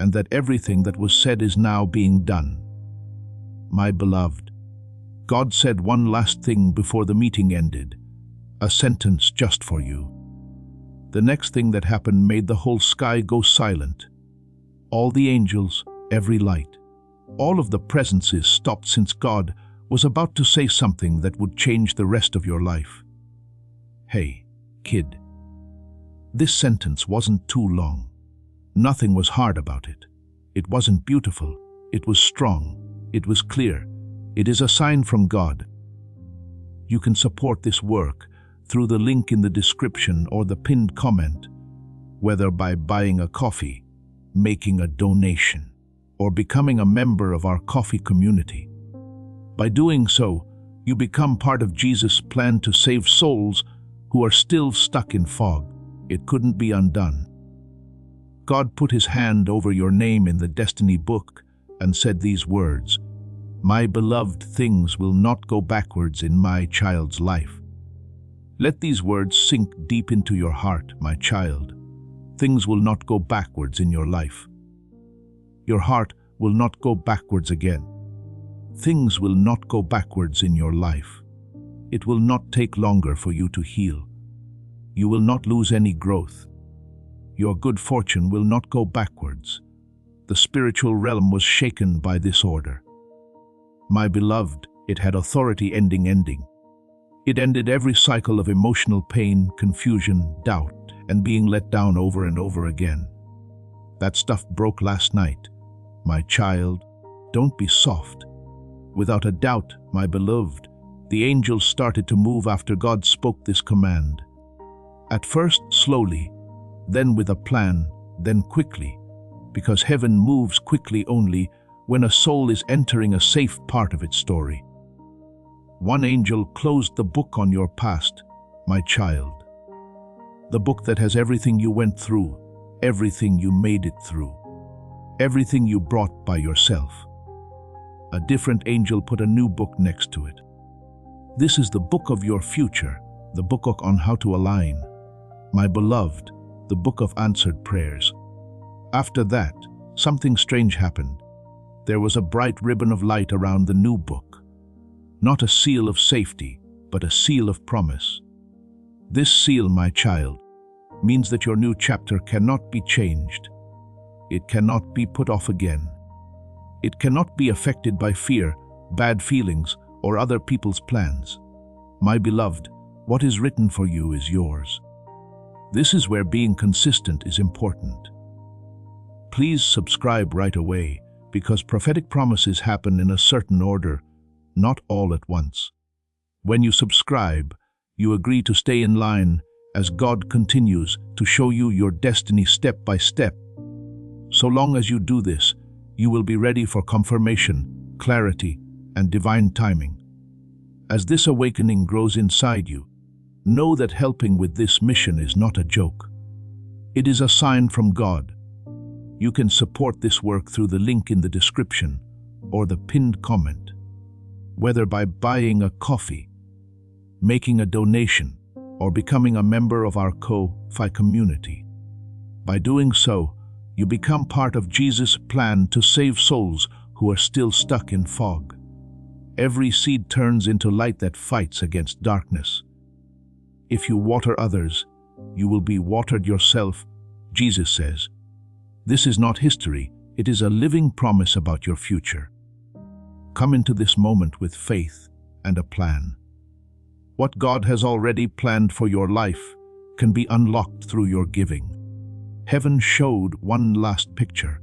and that everything that was said is now being done. My beloved, God said one last thing before the meeting ended, a sentence just for you. The next thing that happened made the whole sky go silent. All the angels, every light, all of the presences stopped since God was about to say something that would change the rest of your life. Hey, kid. This sentence wasn't too long. Nothing was hard about it. It wasn't beautiful. It was strong. It was clear. It is a sign from God. You can support this work through the link in the description or the pinned comment, whether by buying a coffee, making a donation, or becoming a member of our coffee community. By doing so, you become part of Jesus' plan to save souls who are still stuck in fog. It couldn't be undone. God put his hand over your name in the destiny book and said these words, "My beloved, things will not go backwards in my child's life." Let these words sink deep into your heart, my child. Things will not go backwards in your life. Your heart will not go backwards again. Things will not go backwards in your life. It will not take longer for you to heal. You will not lose any growth. Your good fortune will not go backwards. The spiritual realm was shaken by this order. My beloved, it had authority ending. It ended every cycle of emotional pain, confusion, doubt, and being let down over and over again. That stuff broke last night. My child, don't be soft. Without a doubt, my beloved, the angels started to move after God spoke this command. At first, slowly, then with a plan, then quickly, because heaven moves quickly only when a soul is entering a safe part of its story. One angel closed the book on your past, my child. The book that has everything you went through, everything you made it through, everything you brought by yourself. A different angel put a new book next to it. This is the book of your future, the book on how to align. My beloved, the book of answered prayers. After that, something strange happened. There was a bright ribbon of light around the new book. Not a seal of safety, but a seal of promise. This seal, my child, means that your new chapter cannot be changed. It cannot be put off again. It cannot be affected by fear, bad feelings, or other people's plans. My beloved, what is written for you is yours. This is where being consistent is important. Please subscribe right away, because prophetic promises happen in a certain order, not all at once. When you subscribe, you agree to stay in line as God continues to show you your destiny step by step. So long as you do this, you will be ready for confirmation, clarity, and divine timing. As this awakening grows inside you, know that helping with this mission is not a joke. It is a sign from God. You can support this work through the link in the description or the pinned comment, whether by buying a coffee, making a donation, or becoming a member of our Ko-fi community. By doing so, you become part of Jesus' plan to save souls who are still stuck in fog. Every seed turns into light that fights against darkness. If you water others, you will be watered yourself, Jesus says. This is not history, it is a living promise about your future. Come into this moment with faith and a plan. What God has already planned for your life can be unlocked through your giving. Heaven showed one last picture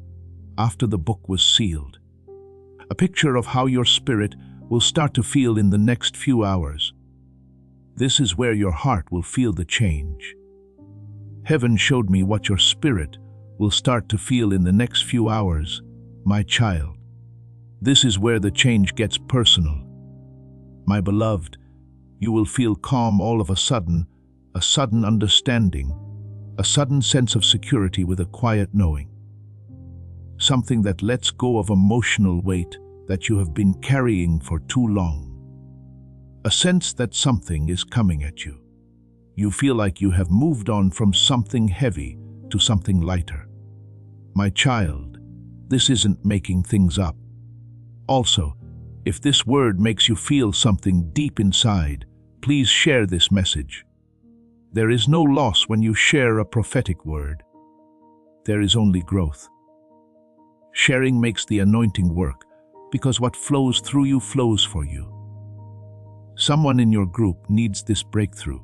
after the book was sealed. A picture of how your spirit will start to feel in the next few hours. This is where your heart will feel the change. Heaven showed me what your spirit will start to feel in the next few hours, my child. This is where the change gets personal. My beloved, you will feel calm all of a sudden understanding, a sudden sense of security with a quiet knowing. Something that lets go of emotional weight that you have been carrying for too long. A sense that something is coming at you. You feel like you have moved on from something heavy to something lighter. My child, this isn't making things up. Also, if this word makes you feel something deep inside, please share this message. There is no loss when you share a prophetic word. There is only growth. Sharing makes the anointing work, because what flows through you flows for you. Someone in your group needs this breakthrough,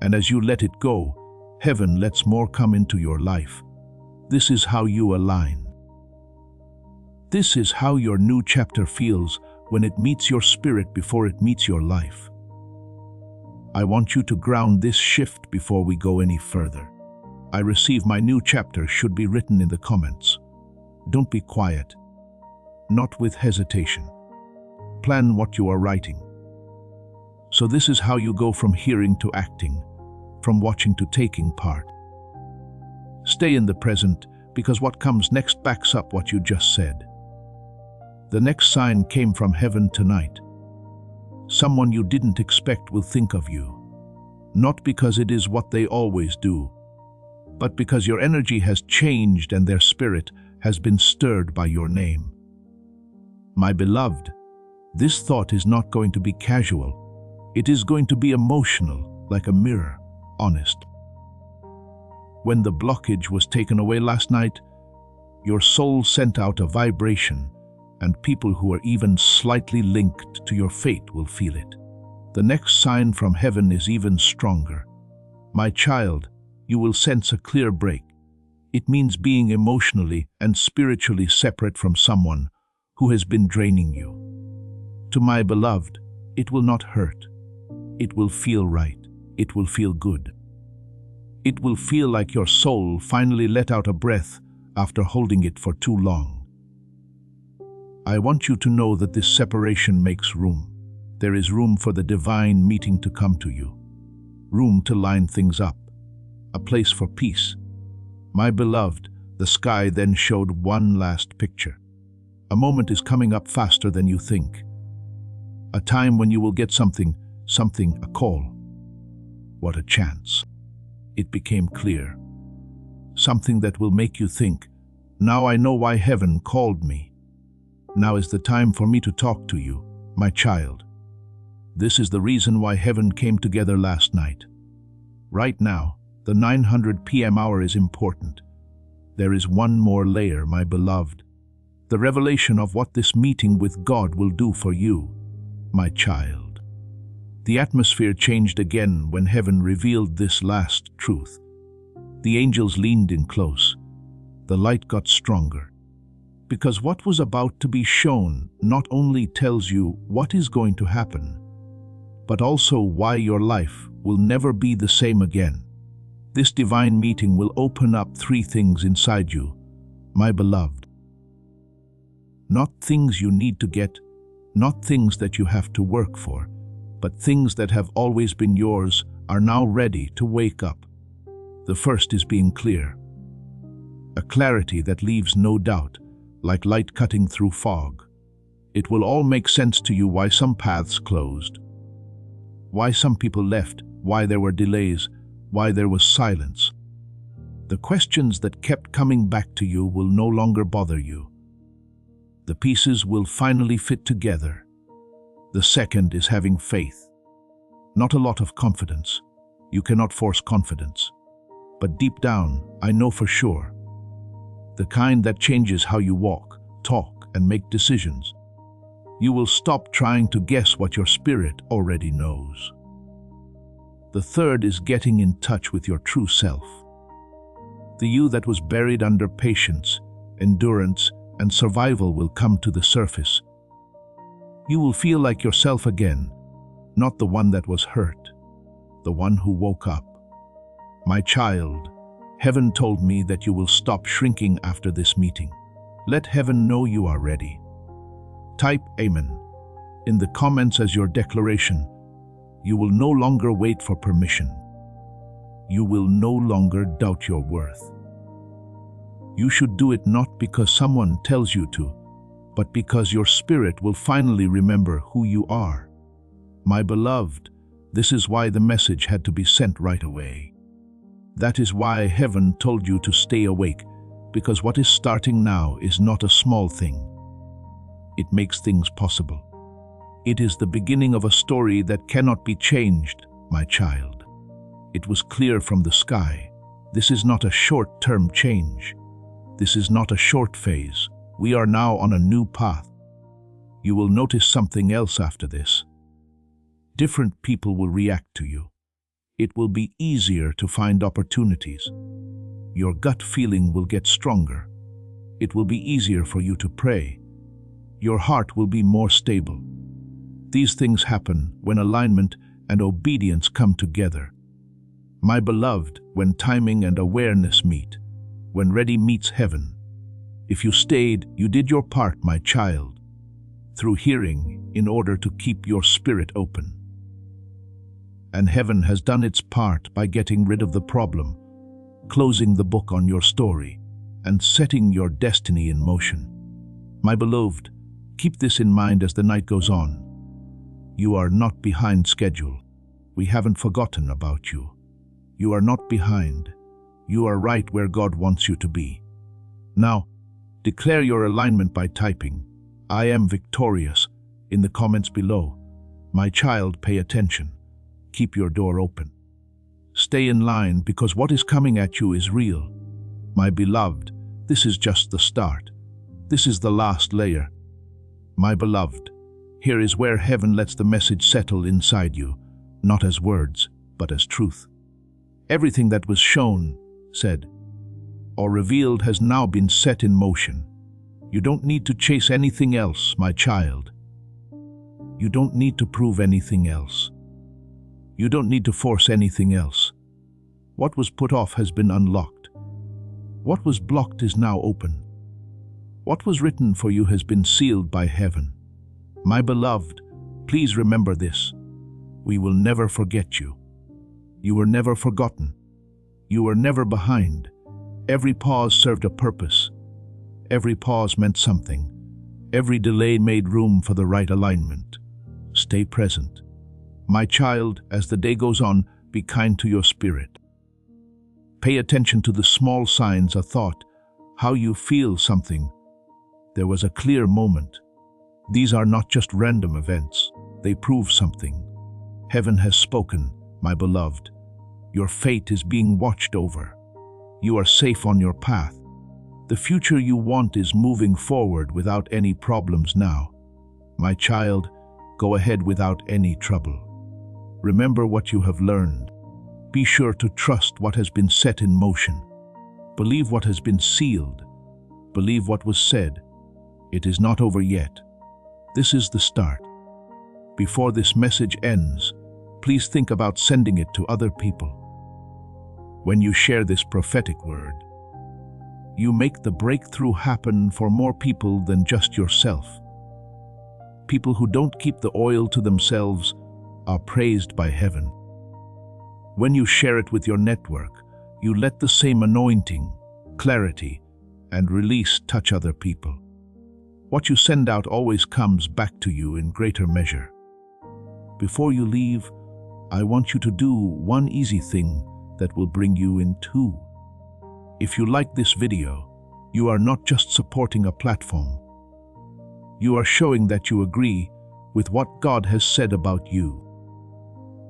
and as you let it go, heaven lets more come into your life. This is how you align. This is how your new chapter feels when it meets your spirit before it meets your life. I want you to ground this shift before we go any further. I receive my new chapter should be written in the comments. Don't be quiet, not with hesitation. Plan what you are writing. So this is how you go from hearing to acting, from watching to taking part. Stay in the present, because what comes next backs up what you just said. The next sign came from heaven tonight. Someone you didn't expect will think of you, not because it is what they always do, but because your energy has changed and their spirit has been stirred by your name. My beloved, this thought is not going to be casual. It is going to be emotional, like a mirror, honest. When the blockage was taken away last night, your soul sent out a vibration, and people who are even slightly linked to your fate will feel it. The next sign from heaven is even stronger. My child, you will sense a clear break. It means being emotionally and spiritually separate from someone who has been draining you. To my beloved, it will not hurt. It will feel right. It will feel good. It will feel like your soul finally let out a breath after holding it for too long. I want you to know that this separation makes room. There is room for the divine meeting to come to you. Room to line things up. A place for peace. My beloved, the sky then showed one last picture. A moment is coming up faster than you think. A time when you will get something, a call. What a chance. It became clear. Something that will make you think, now I know why heaven called me. Now is the time for me to talk to you, my child. This is the reason why heaven came together last night. Right now, the 900 p.m. hour is important. There is one more layer, my beloved. The revelation of what this meeting with God will do for you, my child. The atmosphere changed again when heaven revealed this last truth. The angels leaned in close. The light got stronger. Because what was about to be shown not only tells you what is going to happen, but also why your life will never be the same again. This divine meeting will open up 3 things inside you, my beloved. Not things you need to get, not things that you have to work for, but things that have always been yours are now ready to wake up. The first is being clear. a clarity that leaves no doubt, like light cutting through fog. It will all make sense to you why some paths closed, why some people left, why there were delays, why there was silence. The questions that kept coming back to you will no longer bother you. The pieces will finally fit together. The second is having faith. Not a lot of confidence. You cannot force confidence. But deep down, I know for sure. The kind that changes how you walk, talk, and make decisions. You will stop trying to guess what your spirit already knows. The third is getting in touch with your true self. The you that was buried under patience, endurance, and survival will come to the surface. You will feel like yourself again, not the one that was hurt, the one who woke up. My child, heaven told me that you will stop shrinking after this meeting. Let heaven know you are ready. Type Amen in the comments as your declaration. You will no longer wait for permission. You will no longer doubt your worth. You should do it not because someone tells you to, but because your spirit will finally remember who you are. My beloved, this is why the message had to be sent right away. That is why heaven told you to stay awake, because what is starting now is not a small thing. It makes things possible. It is the beginning of a story that cannot be changed, my child. It was clear from the sky. This is not a short-term change. This is not a short phase. We are now on a new path. You will notice something else after this. Different people will react to you. It will be easier to find opportunities. Your gut feeling will get stronger. It will be easier for you to pray. Your heart will be more stable. These things happen when alignment and obedience come together. My beloved, when timing and awareness meet, when ready meets heaven. If you stayed, you did your part, my child, through hearing in order to keep your spirit open. And heaven has done its part by getting rid of the problem, closing the book on your story, and setting your destiny in motion. My beloved, keep this in mind as the night goes on. You are not behind schedule. We haven't forgotten about you. You are not behind. You are right where God wants you to be. Now, declare your alignment by typing, "I am victorious," in the comments below. My child, pay attention. Keep your door open. Stay in line because what is coming at you is real. My beloved, this is just the start. This is the last layer. My beloved, here is where heaven lets the message settle inside you, not as words, but as truth. Everything that was shown, said, or revealed has now been set in motion. You don't need to chase anything else, my child. You don't need to prove anything else. You don't need to force anything else. What was put off has been unlocked. What was blocked is now open. What was written for you has been sealed by heaven. My beloved, please remember this. We will never forget you. You were never forgotten. You were never behind. Every pause served a purpose. Every pause meant something. Every delay made room for the right alignment. Stay present. My child, as the day goes on, be kind to your spirit. Pay attention to the small signs, a thought, how you feel something. There was a clear moment. These are not just random events. They prove something. Heaven has spoken, my beloved. Your fate is being watched over. You are safe on your path. The future you want is moving forward without any problems now. My child, go ahead without any trouble. Remember what you have learned. Be sure to trust what has been set in motion. Believe what has been sealed. Believe what was said. It is not over yet. This is the start. Before this message ends, please think about sending it to other people. When you share this prophetic word, you make the breakthrough happen for more people than just yourself. People who don't keep the oil to themselves are praised by heaven. When you share it with your network, you let the same anointing, clarity, and release touch other people. What you send out always comes back to you in greater measure. Before you leave, I want you to do one easy thing that will bring you in too. If you like this video, you are not just supporting a platform. You are showing that you agree with what God has said about you.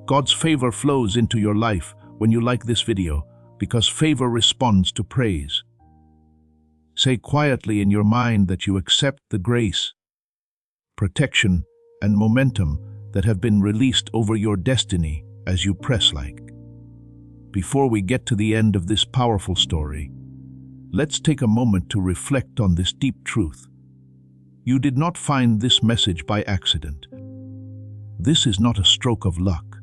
God's favor flows into your life when you like this video, because favor responds to praise. Say quietly in your mind that you accept the grace, protection, and momentum that have been released over your destiny as you press like. Before we get to the end of this powerful story, let's take a moment to reflect on this deep truth. You did not find this message by accident. This is not a stroke of luck.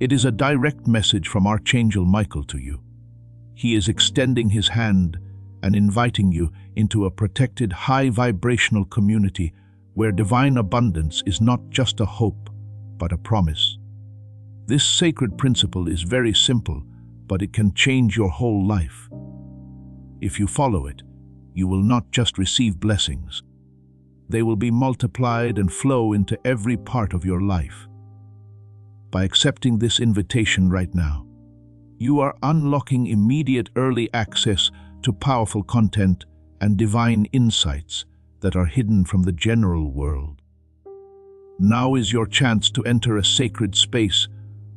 It is a direct message from Archangel Michael to you. He is extending his hand and inviting you into a protected, high-vibrational community where divine abundance is not just a hope, but a promise. This sacred principle is very simple, but it can change your whole life. If you follow it, you will not just receive blessings. They will be multiplied and flow into every part of your life. By accepting this invitation right now, you are unlocking immediate early access to powerful content and divine insights that are hidden from the general world. Now is your chance to enter a sacred space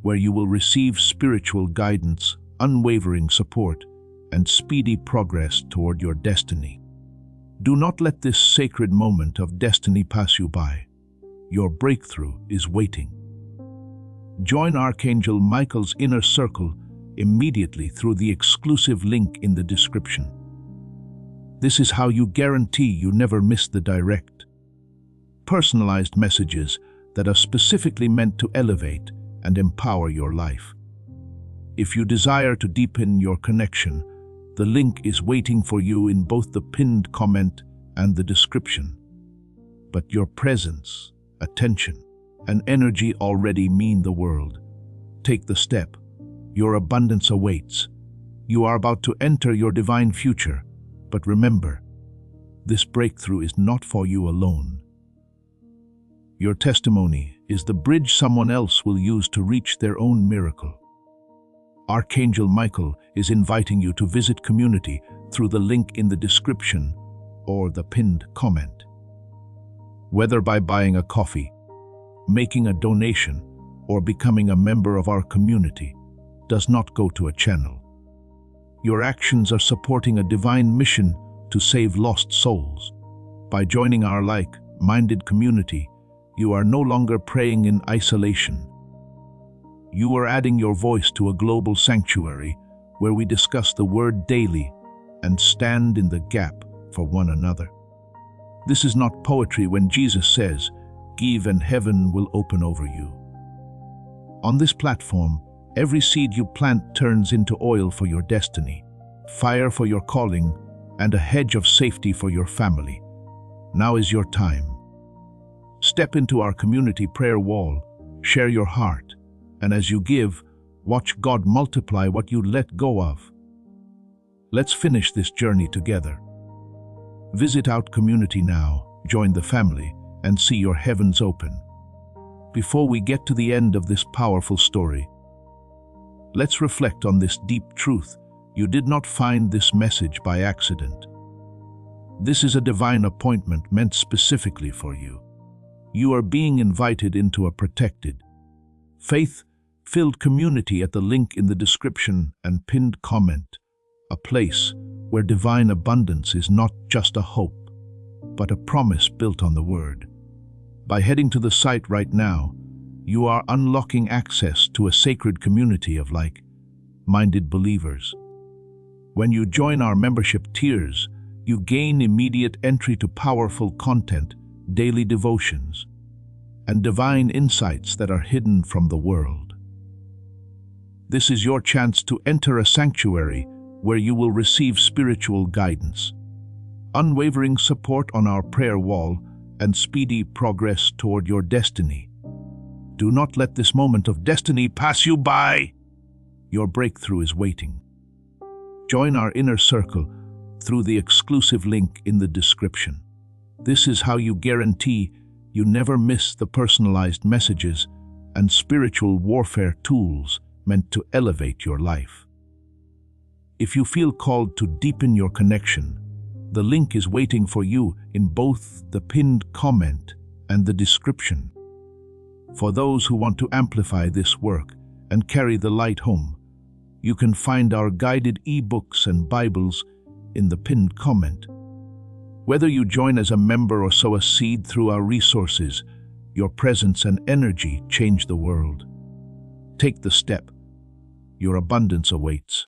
where you will receive spiritual guidance, unwavering support, and speedy progress toward your destiny. Do not let this sacred moment of destiny pass you by. Your breakthrough is waiting. Join Archangel Michael's inner circle immediately through the exclusive link in the description. This is how you guarantee you never miss the direct, personalized messages that are specifically meant to elevate and empower your life. If you desire to deepen your connection, the link is waiting for you in both the pinned comment and the description. But your presence, attention, and energy already mean the world. Take the step. Your abundance awaits. You are about to enter your divine future. But remember, this breakthrough is not for you alone. Your testimony is the bridge someone else will use to reach their own miracle. Archangel Michael is inviting you to visit community through the link in the description or the pinned comment. Whether by buying a coffee, making a donation, or becoming a member of our community, does not go to a channel. Your actions are supporting a divine mission to save lost souls. By joining our like-minded community, you are no longer praying in isolation. You are adding your voice to a global sanctuary where we discuss the word daily and stand in the gap for one another. This is not poetry when Jesus says, "Give and heaven will open over you." On this platform, every seed you plant turns into oil for your destiny, fire for your calling, and a hedge of safety for your family. Now is your time. Step into our community prayer wall, share your heart, and as you give, watch God multiply what you let go of. Let's finish this journey together. Visit our community now, join the family, and see your heavens open. Before we get to the end of this powerful story, let's reflect on this deep truth. You did not find this message by accident. This is a divine appointment meant specifically for you. You are being invited into a protected, faith-filled community at the link in the description and pinned comment, a place where divine abundance is not just a hope, but a promise built on the Word. By heading to the site right now, you are unlocking access to a sacred community of like-minded believers. When you join our membership tiers, you gain immediate entry to powerful content, daily devotions, and divine insights that are hidden from the world. This is your chance to enter a sanctuary where you will receive spiritual guidance, unwavering support on our prayer wall, and speedy progress toward your destiny. Do not let this moment of destiny pass you by. Your breakthrough is waiting. Join our inner circle through the exclusive link in the description. This is how you guarantee you never miss the personalized messages and spiritual warfare tools meant to elevate your life. If you feel called to deepen your connection, the link is waiting for you in both the pinned comment and the description. For those who want to amplify this work and carry the light home, you can find our guided ebooks and Bibles in the pinned comment. Whether you join as a member or sow a seed through our resources, your presence and energy change the world. Take the step. Your abundance awaits.